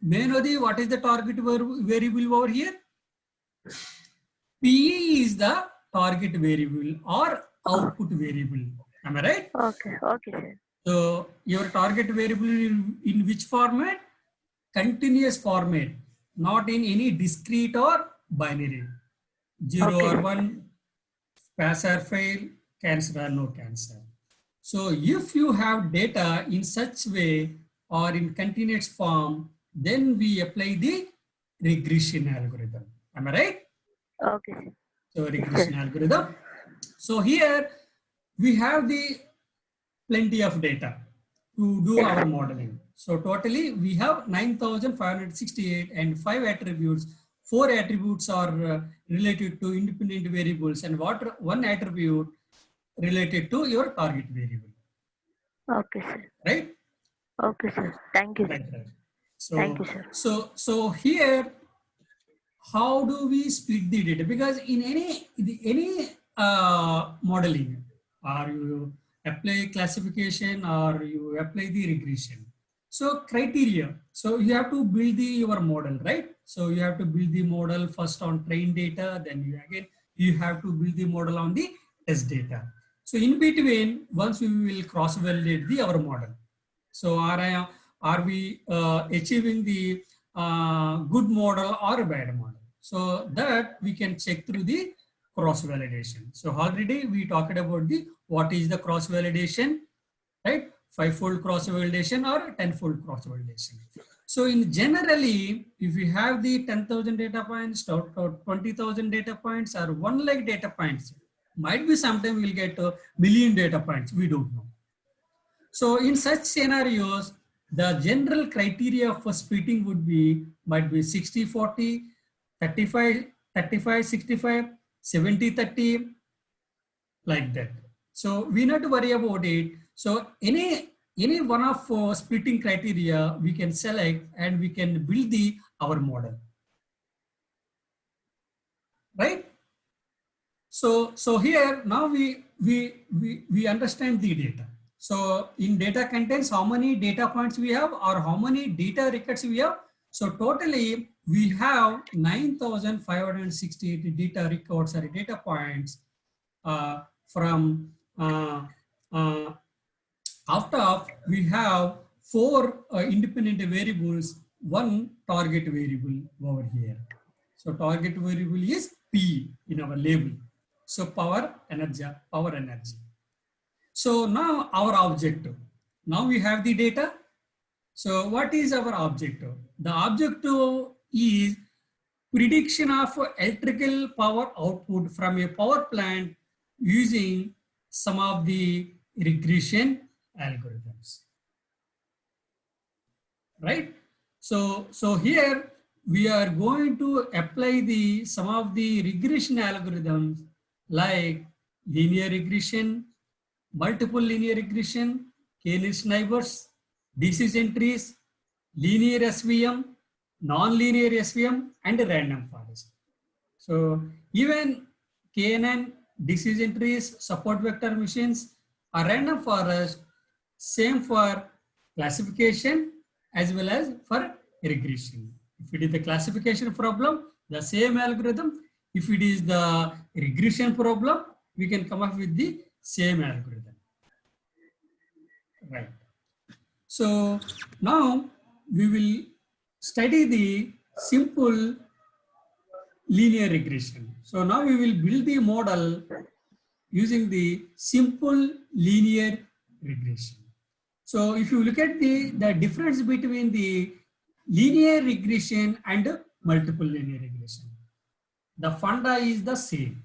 May I know what is the target variable over here? PE is the target variable or output variable. Am I right? Okay. Okay, sir. So your target variable in which format? Continuous format, not in any discrete or binary. 0 Okay. or 1, pass or fail, cancer or no cancer. So if you have data in such way or in continuous form, then we apply the regression algorithm. Am I right? Okay, sir. So Yes, regression sir. algorithm. So here we have the plenty of data to do our modeling. So totally we have 9,568 and 5 attributes. 4 attributes are related to independent variables and one attribute related to your target variable. Okay, sir. Right? Okay, sir. Thank you, sir. Right, right. Thank you, sir. So here, how do we split the data? Because in any modeling, or you apply classification or you apply the regression. So criteria. So you have to build your model, right? So you have to build the model first on trained data, then you have to build the model on the test data. So in between, once we will cross validate our model. So are we achieving the good model or a bad model? So that we can check through the cross validation. So already we talked about what is the cross validation, right? 5-fold cross validation or 10-fold cross validation. So in generally, if you have the 10,000 data points or 20,000 data points or 1 lakh data points, might be sometime we'll get a million data points. We don't know. So in such scenarios, the general criteria for splitting might be 60-40, 35-65, 70-30, like that. So we not to worry about it. So any one of splitting criteria we can select and we can build our model, right? So here now we understand the data. So in data contains how many data points we have or how many data records we have. So totally we have 9,568 data records or data points from after we have 4 independent variables, 1 target variable over here. So target variable is P in our label. So power energy. So now our objective. Now we have the data. So what is our objective? The objective is prediction of electrical power output from a power plant using some of the regression algorithms. Right? So here we are going to apply some of the regression algorithms like linear regression, multiple linear regression, k-nearest neighbors, decision trees, linear SVM, non-linear SVM, and random forest. So even KNN, decision trees, support vector machines, or random forest, same for classification as well as for regression. If it is the classification problem, the same algorithm. If it is the regression problem, we can come up with the same algorithm. Right. So now we will study the simple linear regression. So now we will build the model using the simple linear regression. So if you look at the difference between the linear regression and multiple linear regression, the funda is the same,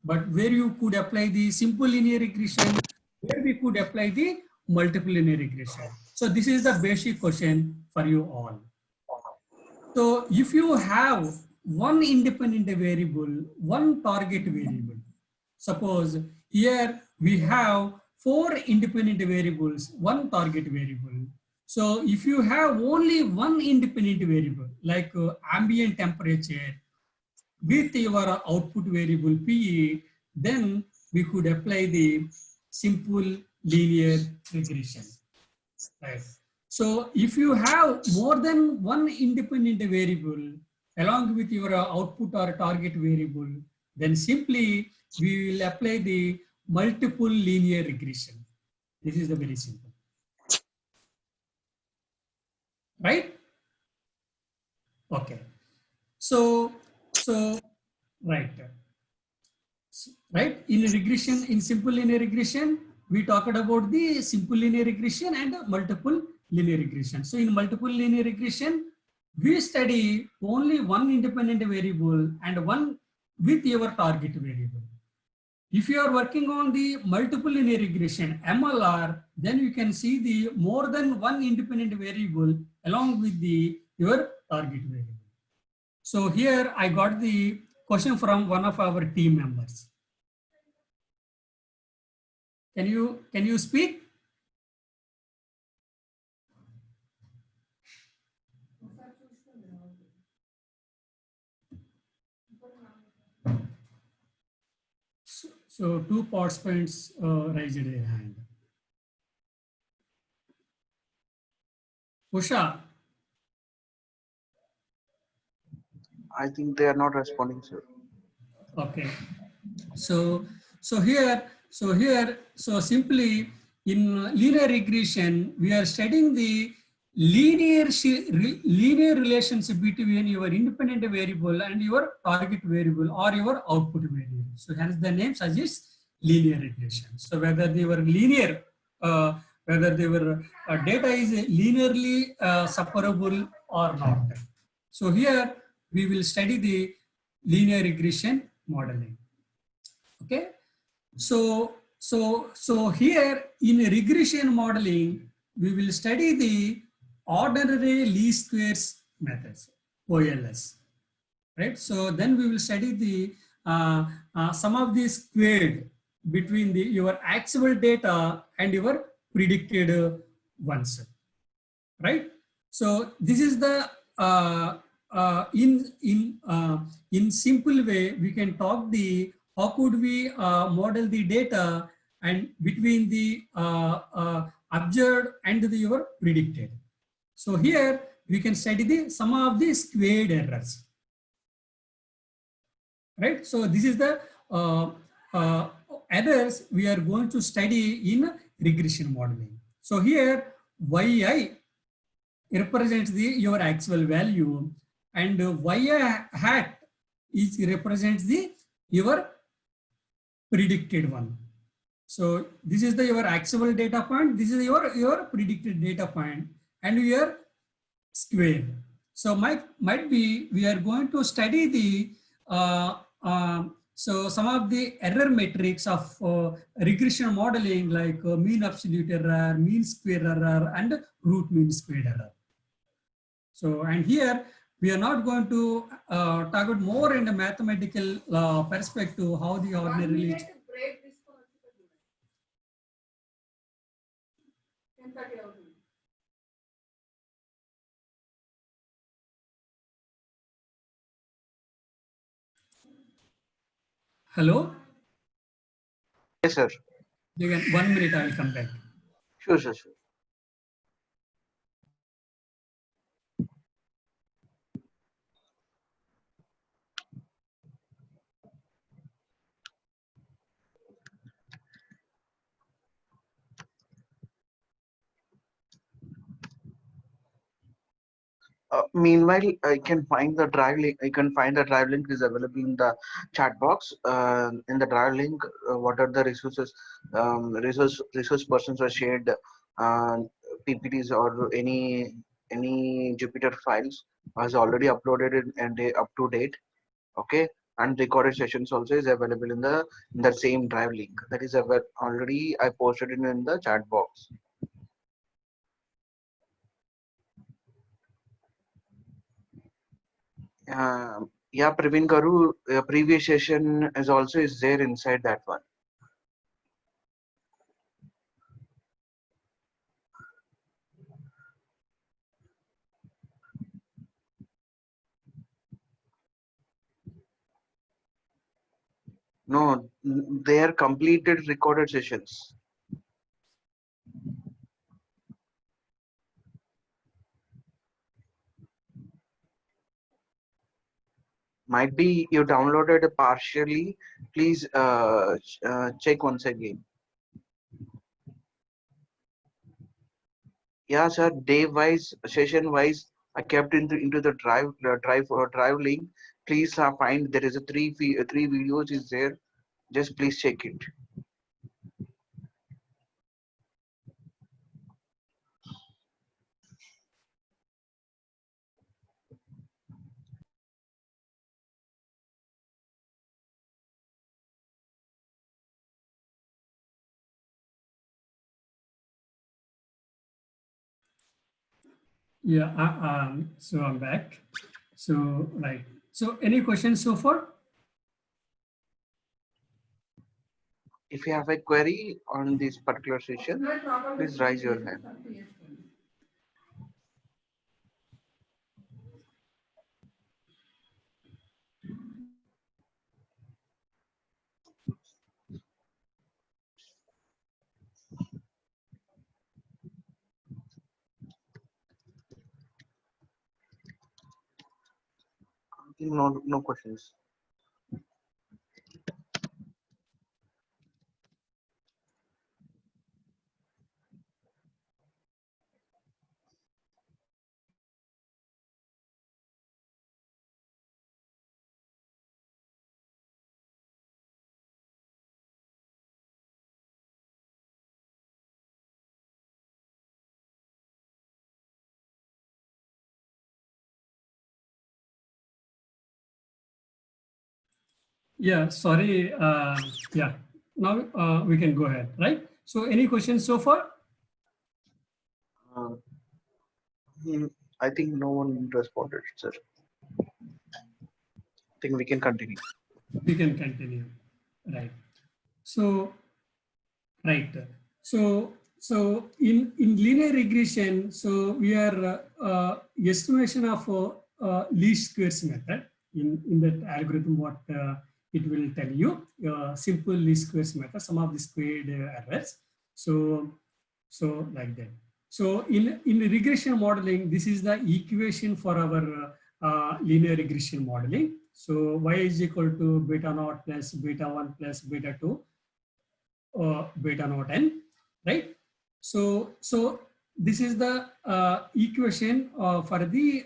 but where you could apply the simple linear regression, where we could apply the multiple linear regression. So this is the basic question for you all. So if you have one independent variable, one target variable, suppose here we have 4 independent variables, 1 target variable. So if you have only one independent variable like ambient temperature with your output variable PE, then we could apply the simple linear regression. Right. So if you have more than one independent variable, along with your output or target variable, then simply we will apply the multiple linear regression. This is the very simple, right? Okay. So right. Right, in regression, in simple linear regression, we talked about the simple linear regression and multiple linear regression. So in multiple linear regression, we study only one independent variable and one with your target variable. If you are working on the multiple linear regression, MLR, then you can see the more than one independent variable along with the your target variable. So here I got the question from one of our team members. Can you speak? So two participants raised their hand. Usha, I think they are not responding, sir. okay. So here, simply in linear regression, we are studying the linear relationship between your independent variable and your target variable or your output variable. So hence the name suggests linear regression. So whether they were linear, whether they were data is linearly separable or not. So here we will study the linear regression modeling. Okay, so here in regression modeling, we will study the ordinary least squares methods, OLS, right? So then we will study the some of the squared between the your actual data and your predicted ones, right? So this is the in simple way we can talk the how could we model the data and between the observed and the your predicted. So here we can study the some of the squared errors, right? So this is the uh, errors we are going to study in regression modeling. So here yi represents the your actual value and y hat is represents the your predicted one. So this is the your actual data point, this is your predicted data point and your square. So might be we are going to study the so some of the error metrics of regression modeling like mean absolute error, mean square error and root mean squared error. So, and here we are not going to talk about more in a mathematical perspective, how the ordinary. Hello? Yes, sir. Again, 1 minute, I will come back. Sure, sure, sure. Meanwhile, I can find the drive link. I can find the drive link is available in the chat box. In the drive link, what are the resources? Resource persons are shared, PPTs or any Jupyter files was already uploaded and up to date. Okay, and recorded sessions also is available in the same drive link. That is already I posted it in the chat box. Yeah, Praveen Garu, previous session is there inside that one. No, they are completed recorded sessions. Might be you downloaded it partially. Please check once again. Yeah, sir. Day wise, session wise, I kept into the drive link. Please find there is a three videos is there. Just please check it. Yeah, so I'm back. So, right. So any questions so far? If you have a query on this particular session, please raise your hand. No questions. Yeah, sorry. Yeah, now we can go ahead, right? So any questions so far? I think no one responded, sir. I think we can continue. We can continue, right? So, right. So in linear regression, so we are estimation of least squares method in that algorithm. What it will tell you, simple least squares method, sum of the squared errors. So like that. So in regression modeling, this is the equation for our linear regression modeling. So y is equal to beta naught plus beta 1 plus beta 2 beta naught n, right? So this is the equation for the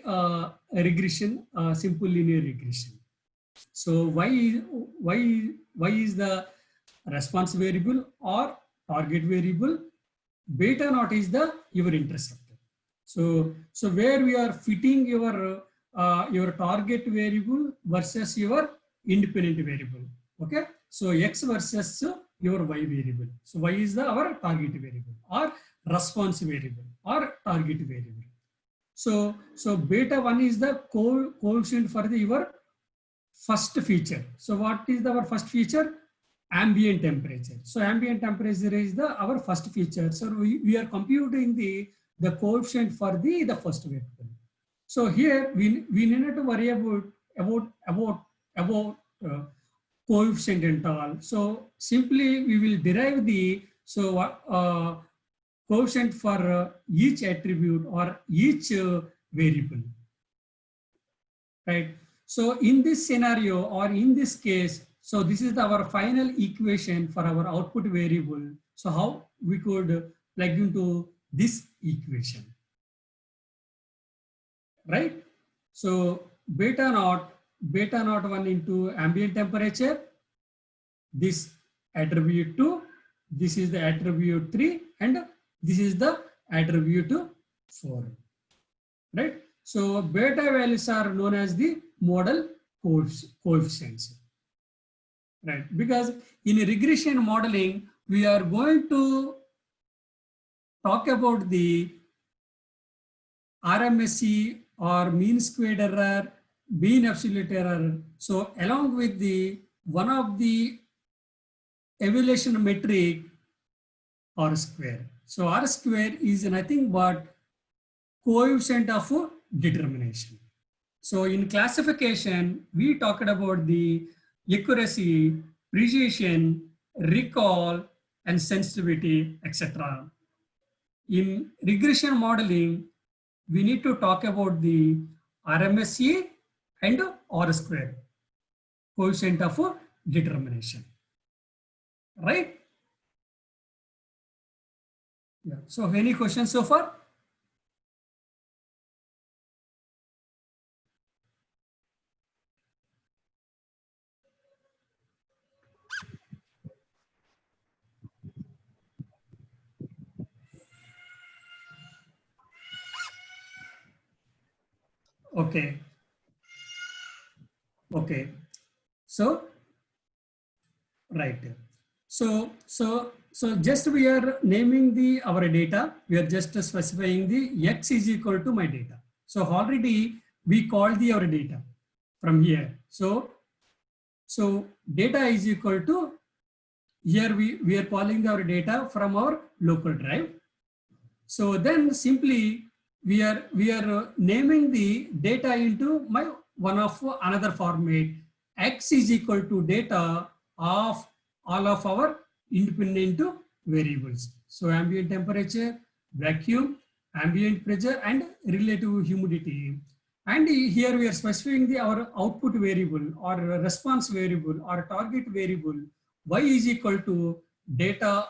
regression, simple linear regression. So y is the response variable or target variable. Beta naught is the your interceptor. So where we are fitting your target variable versus your independent variable. Okay. So x versus your y variable. So y is our target variable or response variable or target variable. So beta 1 is the coefficient for your first feature. So what is our first feature? Ambient temperature. So ambient temperature is our first feature. So we are computing the coefficient for the first variable. So here we need not to worry about coefficient and all. So simply we will derive the coefficient for each attribute or each variable, right? So in this scenario or in this case, so this is our final equation for our output variable. So how we could plug into this equation, right? So beta naught 1 into ambient temperature, this attribute 2, this is the attribute 3, and this is the attribute 4, right? So beta values are known as the model coefficients, right? Because in regression modeling, we are going to talk about the RMSE or mean squared error, mean absolute error. So along with the one of the evaluation metric R square. So R square is nothing but coefficient of determination. So in classification, we talked about the accuracy, precision, recall, and sensitivity, etc. In regression modeling, we need to talk about the RMSE and R square. coefficient of determination, right? Yeah. So any questions so far? Okay. Okay. So, right. So just we are naming the our data. We are just specifying the x is equal to my data. So already we called the our data from here. So data is equal to, here we are calling our data from our local drive. So then simply we are naming the data into my one of another format. X is equal to data of all of our independent variables. So ambient temperature, vacuum, ambient pressure, and relative humidity. And here we are specifying our output variable or response variable or target variable. Y is equal to data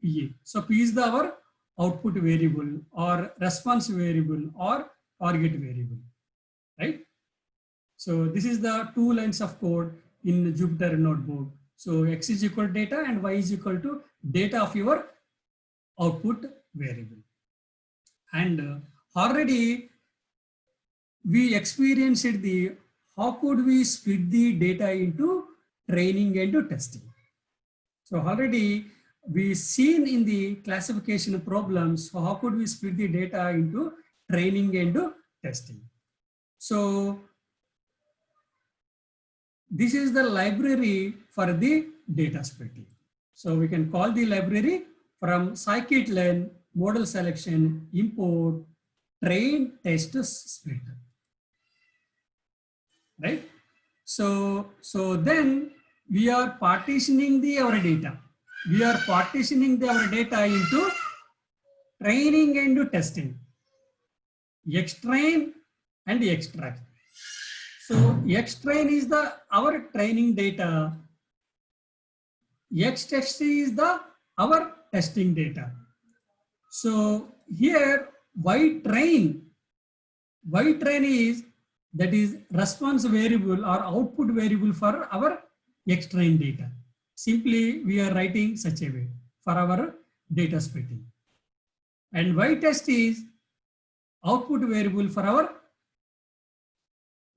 P. So P is our output variable or response variable or target variable, right? So this is the 2 lines of code in Jupyter Notebook. So X is equal to data and Y is equal to data of your output variable. And already we experienced how could we split the data into training and testing. So already we seen in the classification problems, so how could we split the data into training and testing. So this is the library for the data splitting. So we can call the library from scikit-learn model selection import train test split, right? So then we are partitioning our data. We are partitioning our data into training and testing, X-train and X-track. So X-train is our training data. X-test is our testing data. So here Y-train is, that is response variable or output variable for our X-train data. Simply we are writing such a way for our data splitting. And Y-test is output variable for our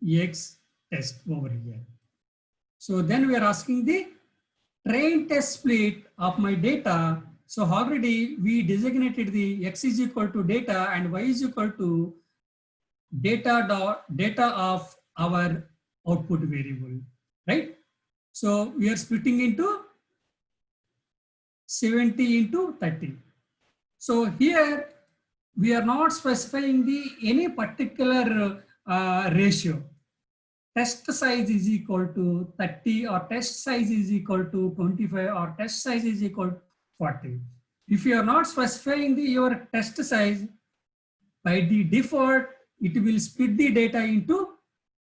X-test over here. So then we are asking the train test split of my data. So already we designated the X is equal to data and Y is equal to data of our output variable, right? So we are splitting into 70 into 30. So here we are not specifying any particular ratio. Test size is equal to 30 or test size is equal to 25 or test size is equal to 40. If you are not specifying your test size, by the default, it will split the data into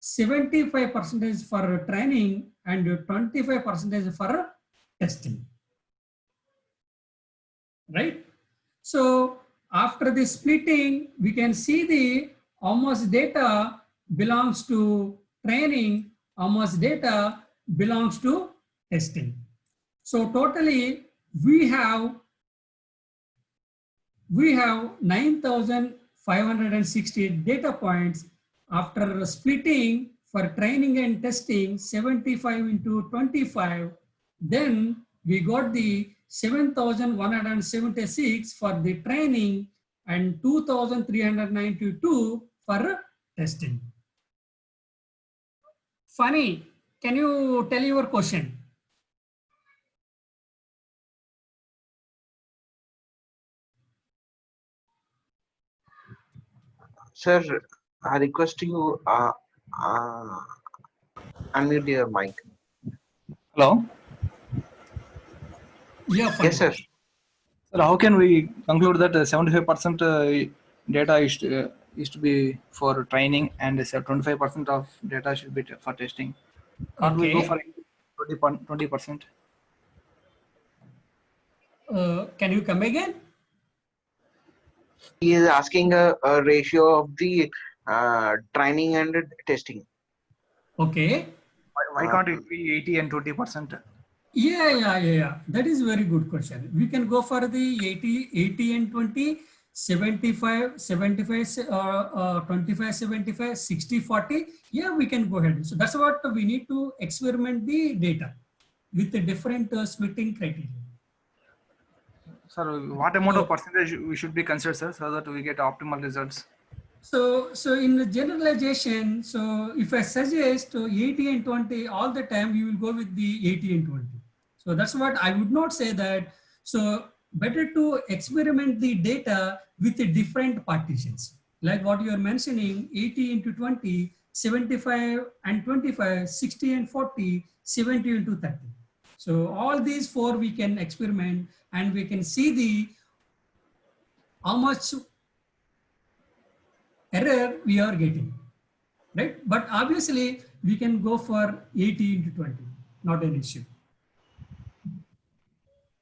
75% for training and 25% for testing, right? So after the splitting, we can see how much data belongs to training, how much data belongs to testing. So totally we have 9,568 data points. After splitting for training and testing 75 into 25, then we got the 7,176 for the training and 2,392 for testing. Funny, can you tell your question? Sir, I request you unmute your mic. Hello. Yeah, fine. Yes, sir. Sir, how can we conclude that 75% data is to be for training and 25% of data should be for testing? Can't we go Okay. for 20%? Can you come again? He is asking a ratio of the training and testing. Okay. Why can't it be 80 and 20%? Yeah. That is very good question. We can go for the 80 and 20, 75, 25, 75, 60, 40. Yeah, we can go ahead. So that's what we need to experiment the data with the different splitting criteria. Sir, what amount of percentage we should be considered, sir, so that we get optimal results? So in the generalization, so if I suggest 80 and 20 all the time, you will go with the 80 and 20. So that's what I would not say that. So better to experiment the data with the different partitions. Like what you are mentioning, 80 into 20, 75 and 25, 60 and 40, 70 into 30. So all these four we can experiment and we can see the how much error we are getting, right? But obviously we can go for 80 into 20, not an issue.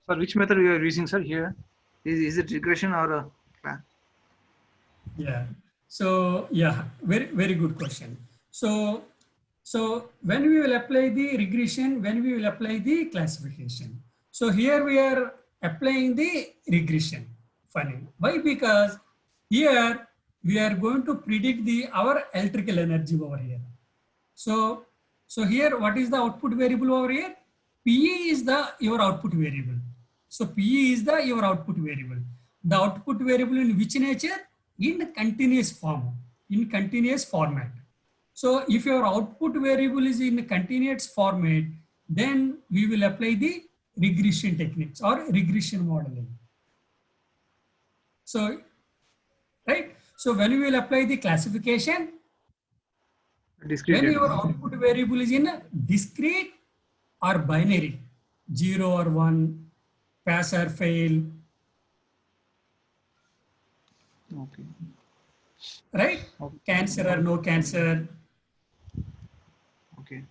Sir, which method we are using, sir, here? Is it regression or a plan? Yeah. So yeah, very good question. So when we will apply the regression, when we will apply the classification. So here we are applying the regression. Funny. Why? Because here we are going to predict our electrical energy over here. So here what is the output variable over here? PE is your output variable. So PE is your output variable. The output variable in which nature? In continuous form, in continuous format. So if your output variable is in a continuous format, then we will apply the regression techniques or regression modeling. So, right? So when we will apply the classification, Discrete when data. your output variable is in a discrete or binary, 0 or 1, pass or fail, Okay. right? Okay. Cancer or no cancer, Okay.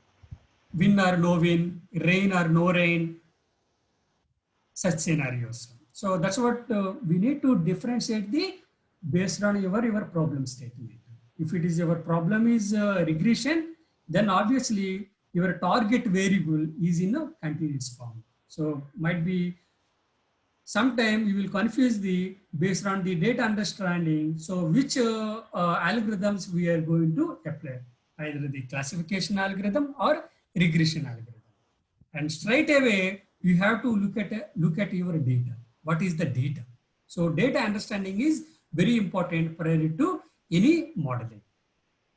win or no win, rain or no rain, such scenarios. So that's what we need to differentiate based on your problem statement. If it is your problem is regression, then obviously your target variable is in a continuous form. So might be sometime you will confuse based on the data understanding. So which algorithms we are going to apply, either the classification algorithm or regression algorithm. And straight away you have to look at your data. What is the data? So data understanding is very important prior to any modeling.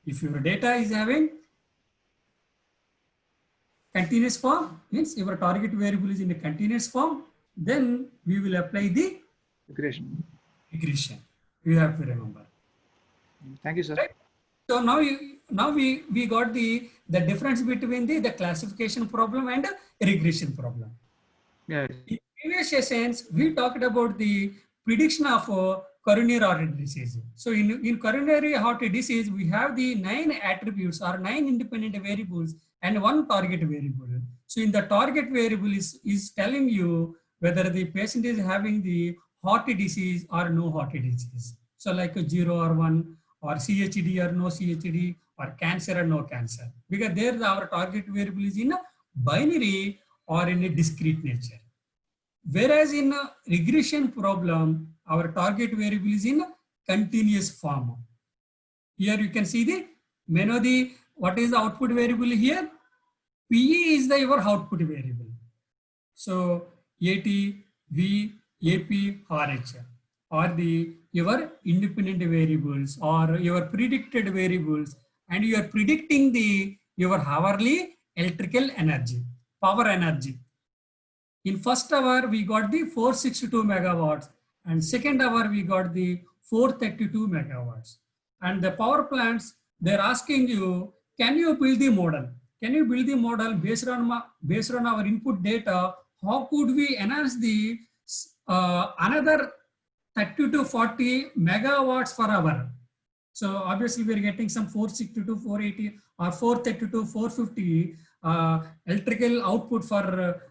If your data is having continuous form, means your target variable is in a continuous form, then we will apply the Regression. You have to remember. Thank you, sir. Right? So now we got the difference between the classification problem and regression problem. Yeah. In previous sessions, we talked about the prediction of coronary artery disease. So in coronary artery disease, we have the 9 attributes or 9 independent variables and 1 target variable. So in the target variable is telling you whether the patient is having the heart disease or no heart disease. So like a 0 or 1 or CHD or no CHD or cancer or no cancer. Because there our target variable is in a binary or in a discrete nature. Whereas in a regression problem, our target variable is in a continuous form. Here you can see what is the output variable here? PE is your output variable. So AT, V, AP, RH are your independent variables or your predicted variables, and you are predicting your hourly electrical energy, power energy. In first hour, we got the 462 megawatts, and second hour, we got the 432 megawatts. And the power plants, they're asking you, can you build the model? Can you build the model based on our input data? How could we enhance the another 30 to 40 megawatts per hour? So obviously we're getting some 462, 480 or 432, 450. electrical output for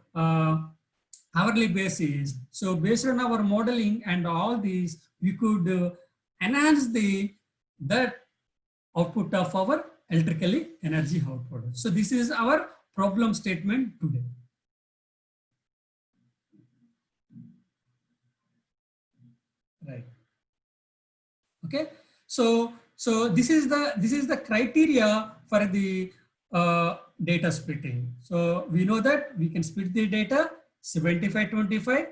hourly basis. So based on our modeling and all these, we could enhance that output of our electrically energy output. So this is our problem statement today. Right. Okay. So this is the criteria for the data splitting. So we know that we can split the data 75-25,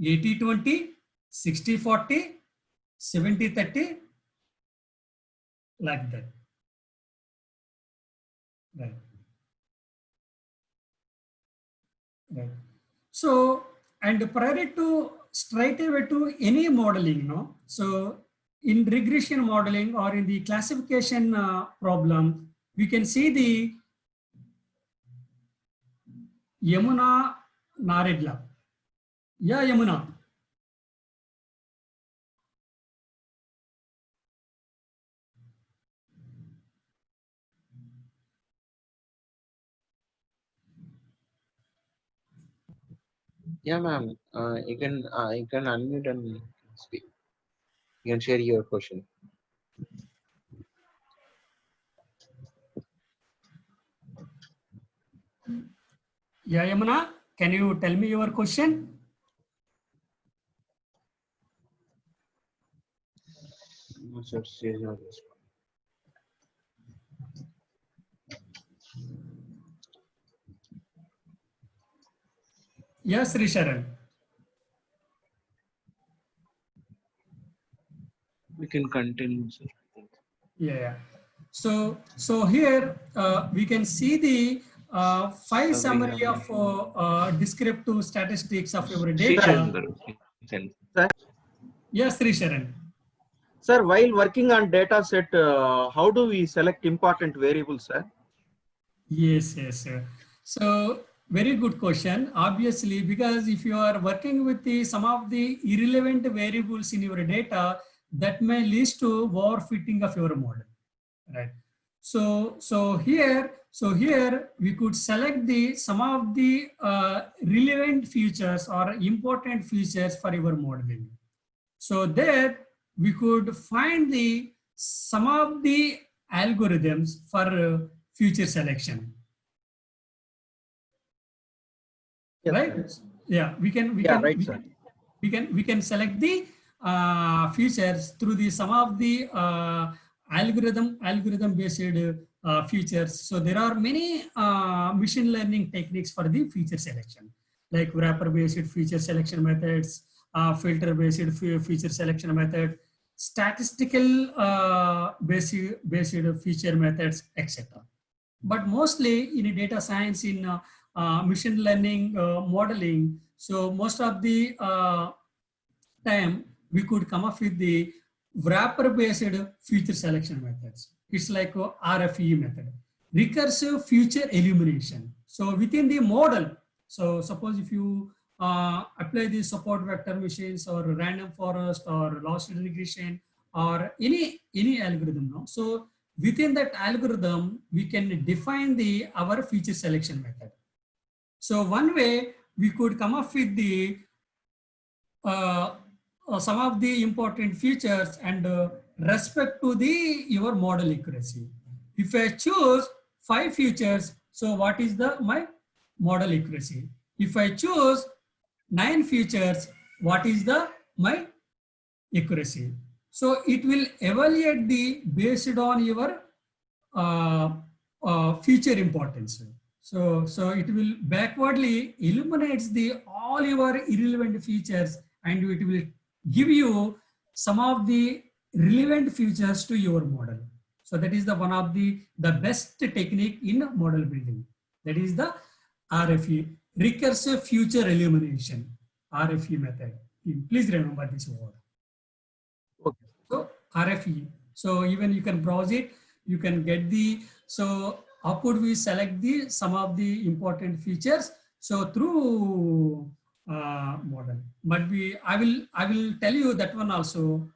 80-20, 60-40, 70-30, like that. Right. Right. So, and prior to straight away to any modeling, no? So in regression modeling or in the classification problem, we can see the Yamuna Naredla. Yeah, Yamuna. Yeah, ma'am. You can unmute and speak. You can share your question. Yeah, Yamuna, can you tell me your question? No, sir, she is not responding. Yes, Risharan. We can continue, sir. Yeah. So here we can see the file summary of descriptive statistics of your data. Yes, Risharan. Sir, while working on data set, how do we select important variables, sir? Yes, sir. So very good question. Obviously, because if you are working with some of the irrelevant variables in your data, that may lead to overfitting of your model, right? So here we could select some of the relevant features or important features for your modeling. So there we could find some of the algorithms for feature selection. Yes, right? sir. Yeah, we can select the features through some of the algorithm based features. So there are many machine learning techniques for the feature selection, like wrapper based feature selection methods, filter based feature selection method, statistical based feature methods, etc. But mostly in data science, in machine learning modeling, so most of the time we could come up with the wrapper based feature selection methods. It's like RFE method, recursive feature elimination. So within the model, so suppose if you apply the support vector machines or random forest or loss regression or any algorithm, no? So within that algorithm, we can define our feature selection method. So one way we could come up with the some of the important features and respect to your model accuracy. If I choose 5 features, so what is my model accuracy? If I choose 9 features, what is my accuracy? So it will evaluate based on your feature importance. So it will backwardly eliminates all your irrelevant features, and it will give you some of the relevant features to your model. So that is one of the best technique in model building. That is the RFE, recursive feature elimination, RFE method. Please remember this word. Okay. So RFE. So even you can browse it, you can get so how could we select some of the important features? So through model, but I will tell you that one also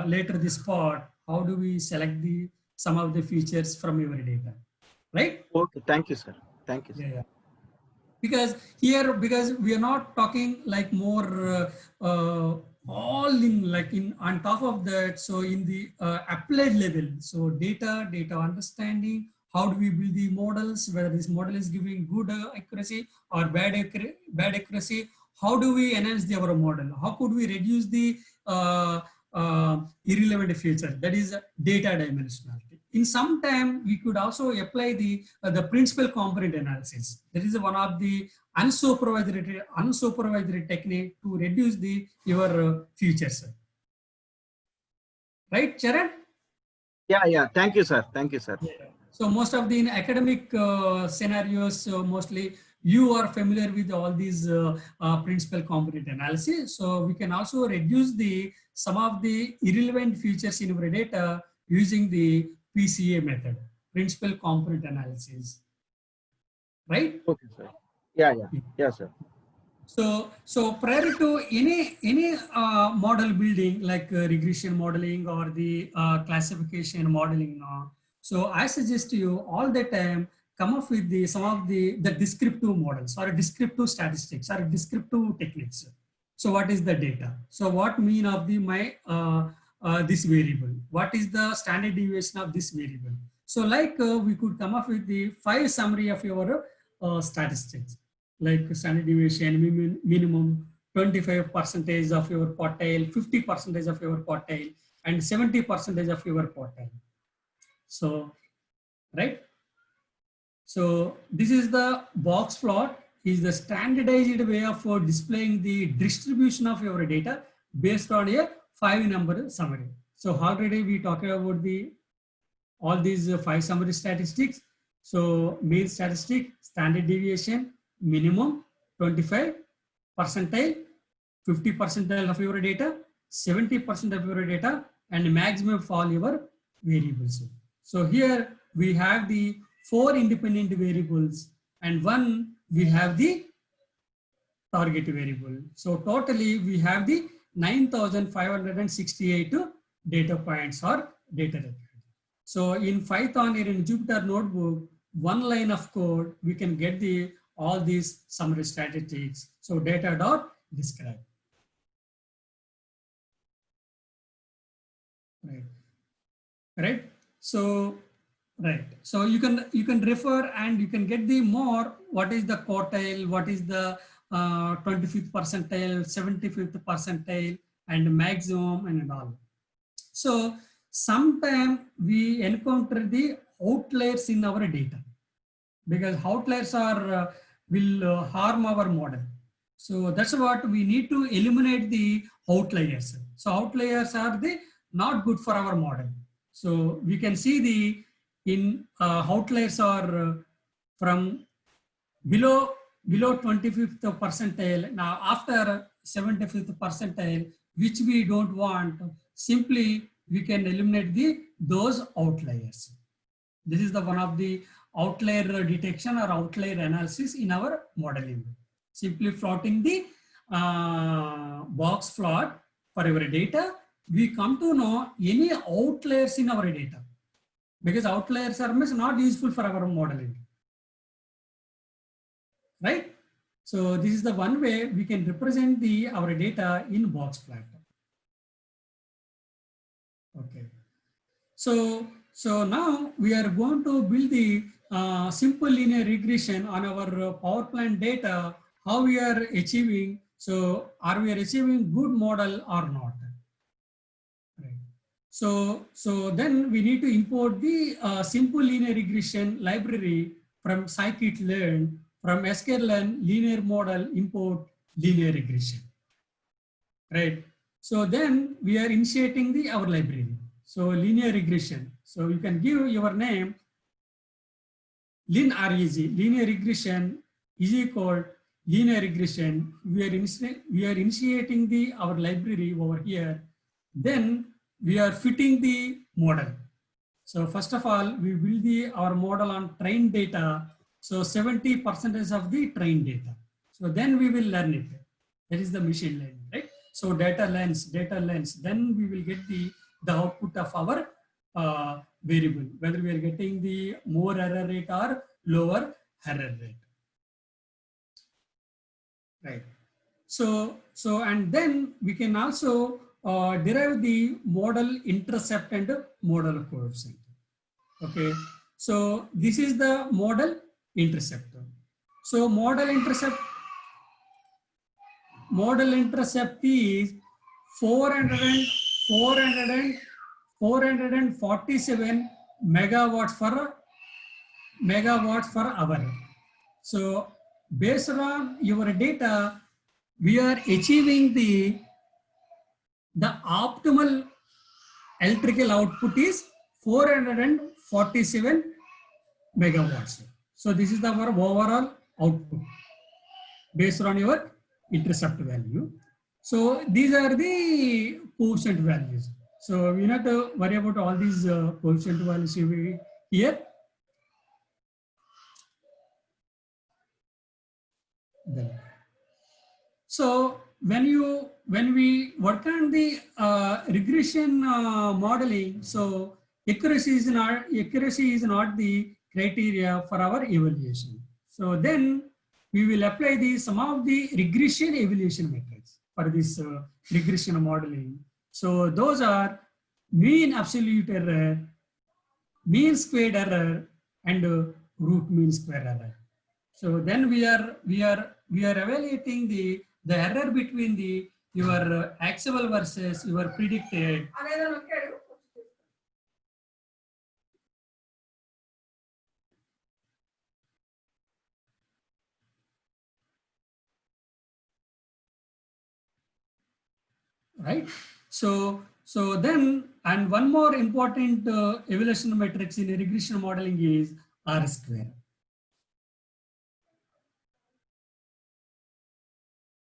later this part. How do we select some of the features from your data, right? Okay, thank you, sir. Thank you, sir. Yeah. Because here, because we are not talking like more all in like in on top of that. So in the applied level, so data understanding, how do we build the models, whether this model is giving good accuracy or bad accuracy, how do we enhance our model, how could we reduce the irrelevant feature, that is data dimensionality. In some time, we could also apply the principal component analysis. That is one of the unsupervised technique to reduce your features. Right, Charan? Yeah. Thank you, sir. Thank you, sir. Yeah. So most of the in academic scenarios, mostly you are familiar with all these principal component analysis. So we can also reduce some of the irrelevant features in our data using the PCA method, principal component analysis. Right? Okay, sir. Yeah, sir. So prior to any model building like regression modeling or the classification modeling, so I suggest you all the time come up with some of the descriptive models or descriptive statistics or descriptive techniques. So what is the data? So what mean of this variable? What is the standard deviation of this variable? So like we could come up with the 5 summary of your statistics, like standard deviation, minimum 25% of your quartile, 50% of your quartile, and 70% of your quartile. So, right? So this is the box plot, is the standardized way of displaying the distribution of your data based on a 5-number summary. So already we talked about all these 5 summary statistics. So mean statistic, standard deviation, minimum, 25 percentile, 50 percentile of your data, 70% of your data, and maximum for all your variables. So here we have the 4 independent variables and 1 we have the target variable. So totally we have the 9,568 data points or data records. So in Python or in Jupyter Notebook, 1 line of code, we can get all these summary statistics. So data.describe. Right. So you can refer and you can get the more, what is the quartile, what is the 25th percentile, 75th percentile, and maximum and all. So sometimes we encounter the outliers in our data, because outliers will harm our model. So that's what we need to eliminate the outliers. So outliers are not good for our model. So we can see outliers are from below 25th percentile. Now after 75th percentile, which we don't want, simply we can eliminate those outliers. This is one of the outlier detection or outlier analysis in our modeling. Simply plotting the box plot for our data, we come to know any outliers in our data, because outliers are not useful for our modeling. Right? So this is the one way we can represent our data in box plot. Okay. So now we are going to build the simple linear regression on our power plant data, how we are achieving. So are we achieving good model or not? Right. So then we need to import the simple linear regression library from scikit-learn, from sklearn linear model import linear regression. Right. So then we are initiating our library. So linear regression. So you can give your name linreg, linear regression is equal linear regression. We are initiating our library over here. Then we are fitting the model. So first of all, we build our model on trained data. So 70% of the trained data. So then we will learn it. That is the machine learning, right? So data lens. Then we will get the output of our variable, whether we are getting the more error rate or lower error rate. Right. So and then we can also derive the model intercept and model coefficient. Okay. So this is the model intercept. So model intercept is 447 megawatts per hour. So based on your data, we are achieving the optimal electrical output is 447 megawatts. So this is our overall output based on your intercept value. So these are the coefficient values. So we not to worry about all these coefficient values here. Then. So when we work on the regression modeling, so accuracy is not the criteria for our evaluation. So then we will apply some of the regression evaluation methods for this regression modeling. So those are mean absolute error, mean squared error, and root mean square error. So then we are evaluating the error between your actual versus your predicted. Right. So then, and one more important evaluation matrix in regression modeling is R square.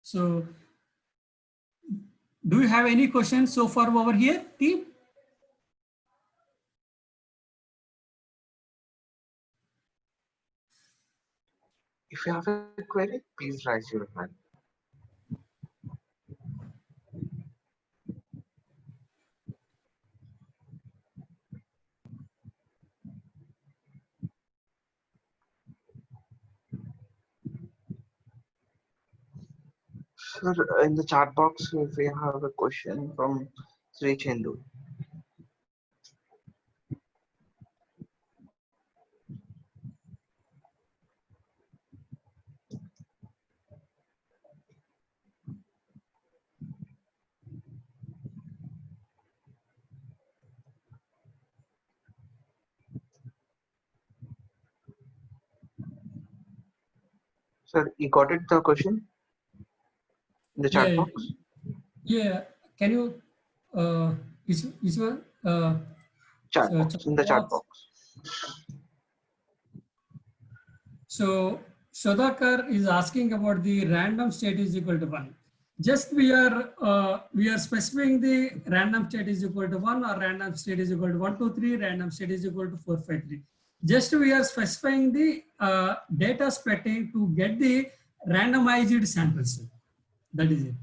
So do you have any questions so far over here, team? If you have a query, please raise your hand. Sir, in the chat box, if we have a question from Sri Chendu. Sir, you got it, the question in the chat box? Yeah. Can you, which one? Chat box, in the chat box. So Shodhakar is asking about the random state is equal to 1. Just we are specifying the random state is equal to 1 or random state is equal to 1, 2, 3, random state is equal to 4, 5, 3. Just we are specifying the data splitting to get the randomized samples. That is it.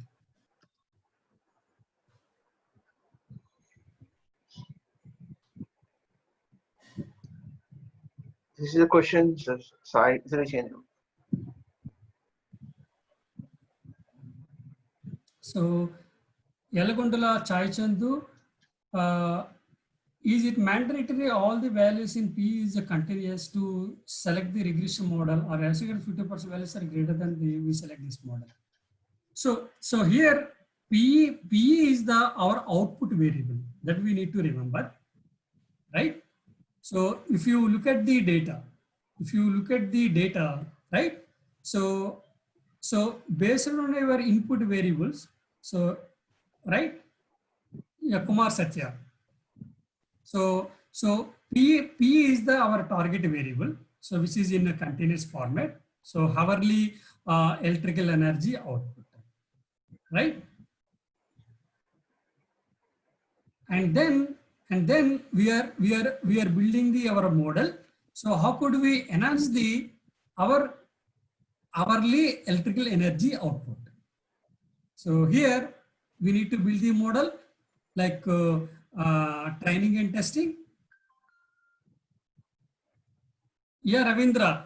This is a question, sir. Sri Chendu. So Yalagondala Chai Chandu, is it mandatory all the values in P is continuous to select the regression model, or as you get 50% values are greater than we select this model? So here P is our output variable that we need to remember, right? So if you look at the data, right? So based on our input variables, so right, yeah, Kumar Satya. So P is our target variable, so which is in a continuous format. So hourly electrical energy output, right? And then we are building our model. So how could we enhance our hourly electrical energy output? So here we need to build the model like training and testing. Yeah, Ravindra.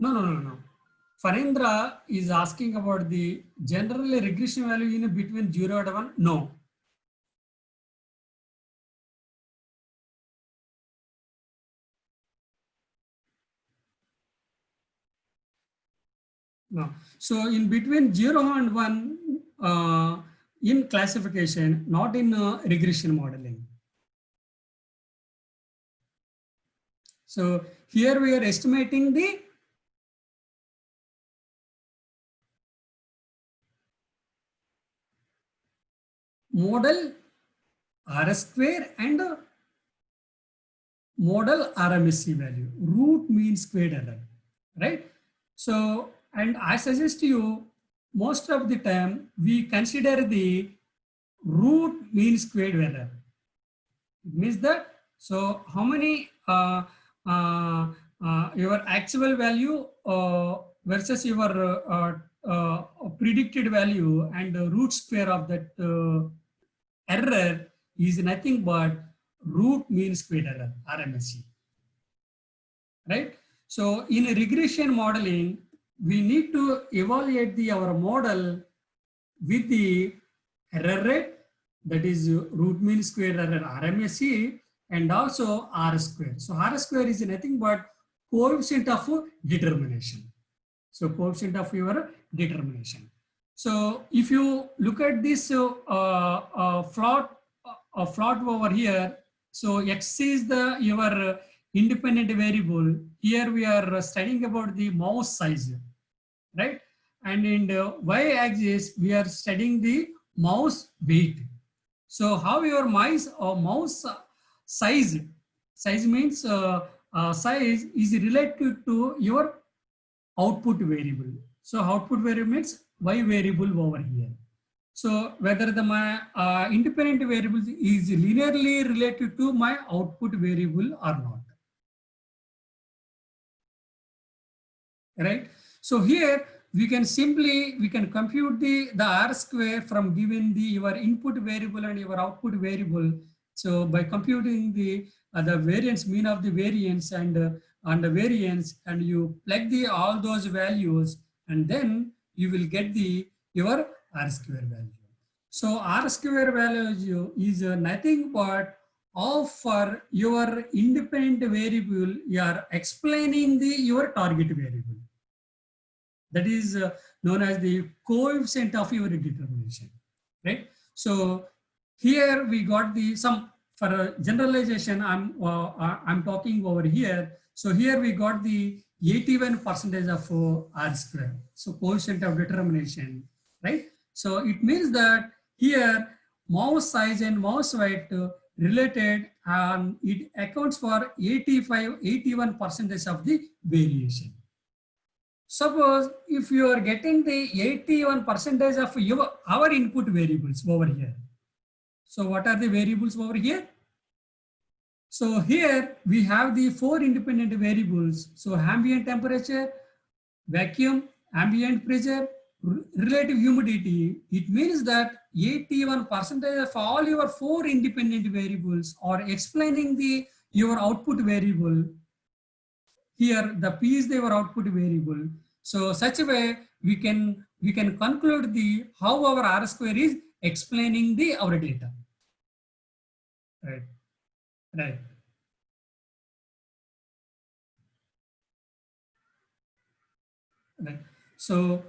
No. Farendra is asking about the general regression value in between 0 and 1. No. No. So in between 0 and 1 in classification, not in regression modeling. So here we are estimating the model R square and model RMSE value, root mean squared error, right? So, and I suggest you, most of the time we consider the root mean squared error. It means that, so how many your actual value versus your predicted value, and the root square of that error is nothing but root mean squared error, RMSE, right? So in regression modeling, we need to evaluate our model with the error rate, that is root mean square error, RMSE, and also R square. So R square is nothing but coefficient of determination. So coefficient of your determination. So if you look at this plot over here, so X is your independent variable. Here we are studying about the mouse size, right? And in the y-axis, we are studying the mouse weight. So how your mouse size means size is related to your output variable. So output variable means y variable over here. So whether my independent variable is linearly related to my output variable or not, right? So here we can compute the R square from given your input variable and your output variable. So by computing the variance, mean of the variance and the variance, and you plug all those values, and then you will get your R square value. So R square value is nothing but for your independent variable, you are explaining your target variable. That is known as the coefficient of your determination, right? So here we got some, for generalization, I'm talking over here. So here we got the 81% of R square. So coefficient of determination, right? So it means that here mouse size and mouse weight related, and it accounts for 81% of the variation. Suppose if you are getting the 81% of our input variables over here. So what are the variables over here? So here we have the 4 independent variables. So ambient temperature, vacuum, ambient pressure, relative humidity. It means that 81% of all your 4 independent variables are explaining your output variable. Here the P is your output variable. So such a way we can conclude how our R square is explaining our data. Right. Right. Right. So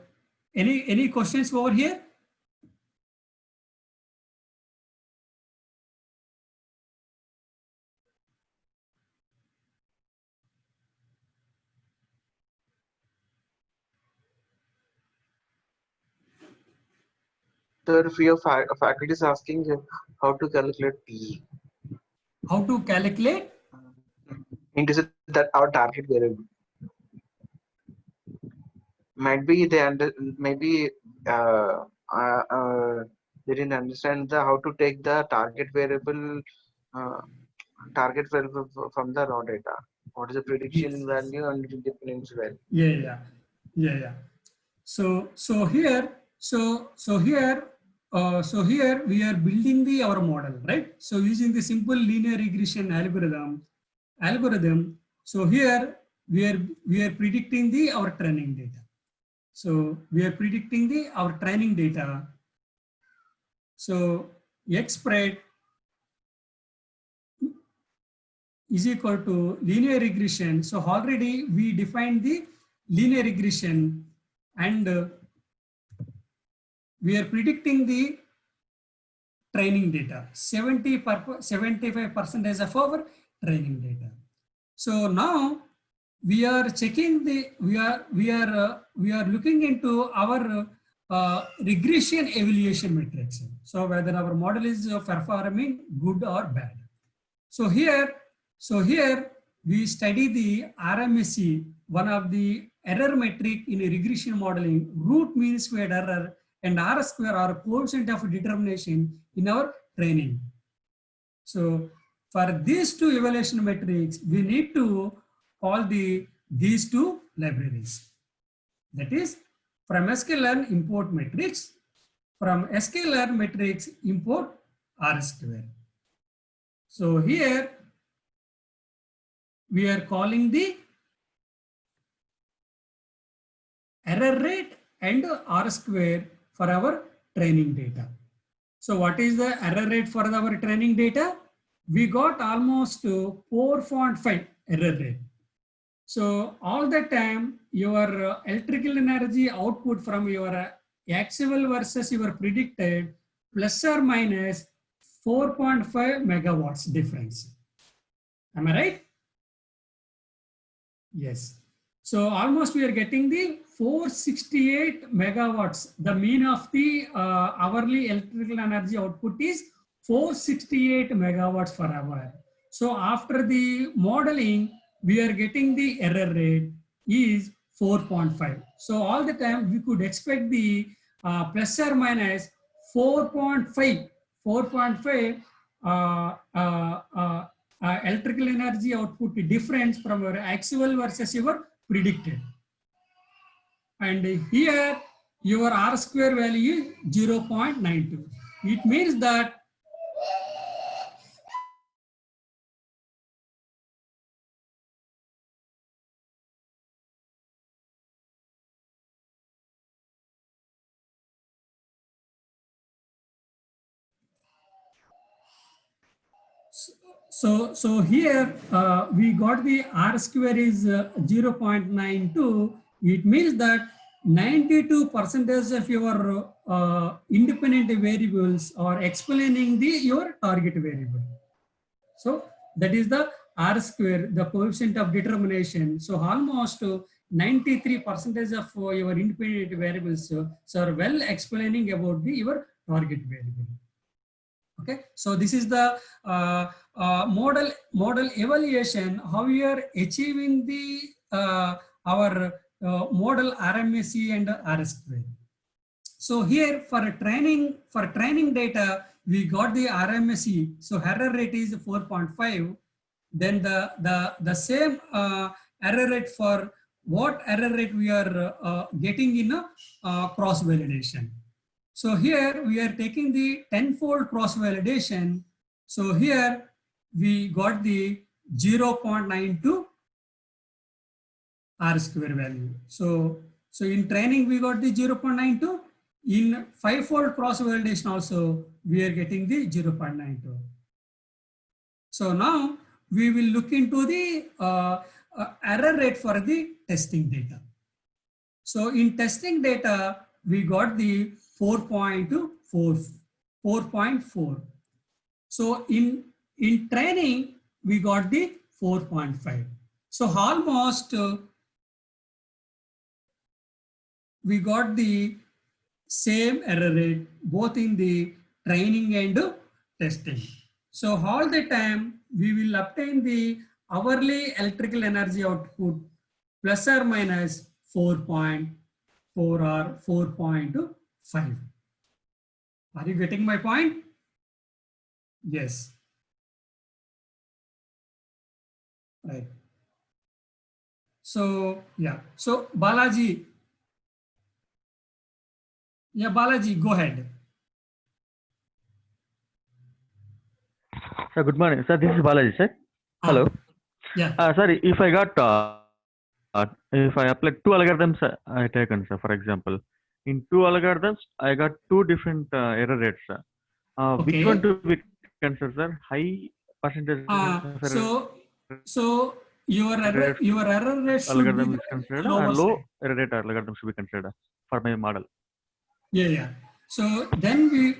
any questions over here? Sir, if your faculty is asking how to calculate P. How to calculate? Into that our target variable. Might be they they didn't understand how to take the target variable from the raw data. What is the prediction value and the difference value? Yeah. So here we are building our model, right? So using the simple linear regression algorithm. So here we are predicting our training data. So we are predicting our training data. So X spread is equal to linear regression. So already we defined the linear regression, and we are predicting the training data, 75% of our training data. So now we are checking we are looking into our regression evaluation metrics. So whether our model is performing good or bad. So here we study the RMSE, one of the error metric in a regression modeling, root mean squared error, and R square or coefficient of determination in our training. So for these two evaluation metrics, we need to call these two libraries. That is, from sklearn import matrix, from sklearn matrix import R square. So here we are calling the error rate and R square for our training data. So what is the error rate for our training data? We got almost 4.5 error rate. So all the time your electrical energy output from your actual versus your predicted plus or minus 4.5 megawatts difference. Am I right? Yes. So almost we are getting the 468 megawatts. The mean of the hourly electrical energy output is 468 megawatts per hour. So after the modeling, we are getting the error rate is 4.5. So all the time we could expect the plus or minus 4.5 electrical energy output difference from your actual versus your predicted. And here your R square value is 0.92. It means that so here we got the R square is 0.92. It means that 92% of your independent variables are explaining your target variable. So that is the R square, the coefficient of determination. So almost 93% of your independent variables are well explaining about your target variable. Okay, so this is the model evaluation, how we are achieving the our model RMSE and R square. So here for training data, we got the RMSE. So error rate is 4.5. Then the same error rate for what error rate we are getting in a cross validation. So here we are taking the 10-fold cross validation. So here we got the 0.92 R square value. So in training we got the 0.92. In 5-fold cross validation also we are getting the 0.92. So now we will look into the error rate for the testing data. So in testing data we got the 4.4. So in training we got the 4.5. So almost we got the same error rate both in the training and testing. So all the time we will obtain the hourly electrical energy output plus or minus 4.4 or 4.5. Are you getting my point? Yes. Right. So yeah. So Balaji. Yeah, Balaji, go ahead. Sir, good morning. Sir, this is Balaji, sir. Hello. Yeah. Sorry, if I got if I apply two algorithms I taken, sir, for example, in two algorithms, I got two different error rates. Which one Okay. to be considered, sir? High percentage of So your error error rate should be algorithm the is considered, lower and low side. error rate algorithm should be considered for my model. Yeah. So then we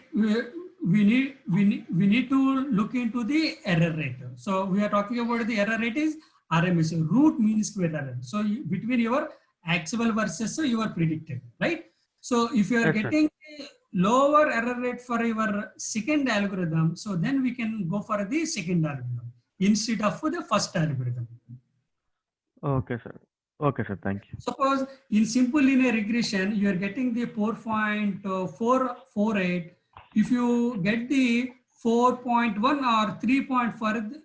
need to look into the error rate. So we are talking about the error rate is RMS, root mean square error. So between your actual versus your predicted, right? So if you are Yes, sir. getting a lower error rate for your second algorithm, so then we can go for the second algorithm instead of the first algorithm. Okay, sir. Okay, sir. Thank you. Suppose in simple linear regression, you are getting the 4.448. If you get the 4.1 or 3.4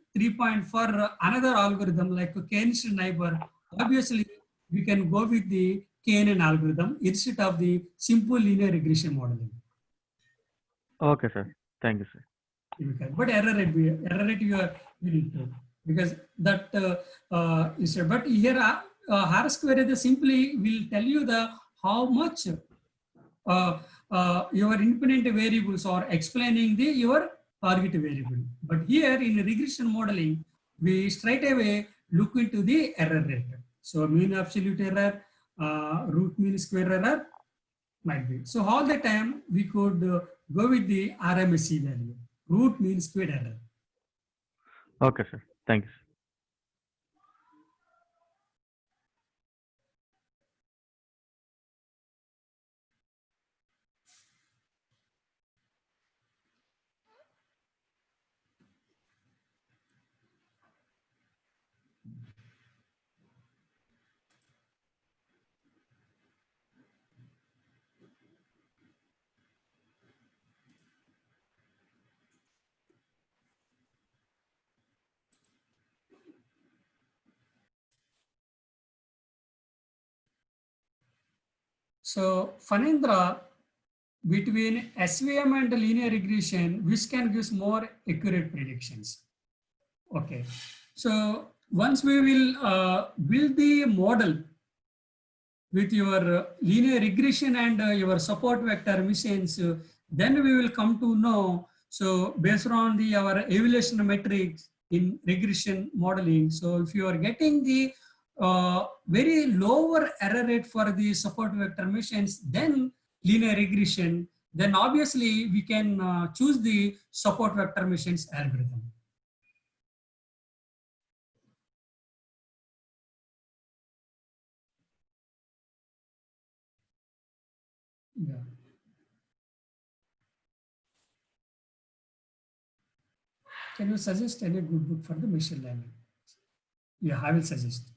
for another algorithm like a k-nearest neighbor, obviously we can go with the KNN algorithm instead of the simple linear regression modeling. Okay, sir. Thank you, sir. But error rate you need to, because that is, but here R square is simply will tell you the how much your independent variables are explaining the your target variable. But here in regression modeling, we straight away look into the error rate. So mean absolute error, root mean square error might be. So all the time we could go with the RMSE value. Root mean square error. Okay, sir. Thank you, sir. So Phanindra, between SVM and linear regression, which can give more accurate predictions? Okay, so once we will build the model with your linear regression and your support vector missions, then we will come to know. So based on the our evaluation metrics in regression modeling, so if you are getting the very lower error rate for the support vector missions, then linear regression, then obviously we can choose the support vector missions algorithm. Yeah. Can you suggest any good book for the machine learning? Yeah, I will suggest.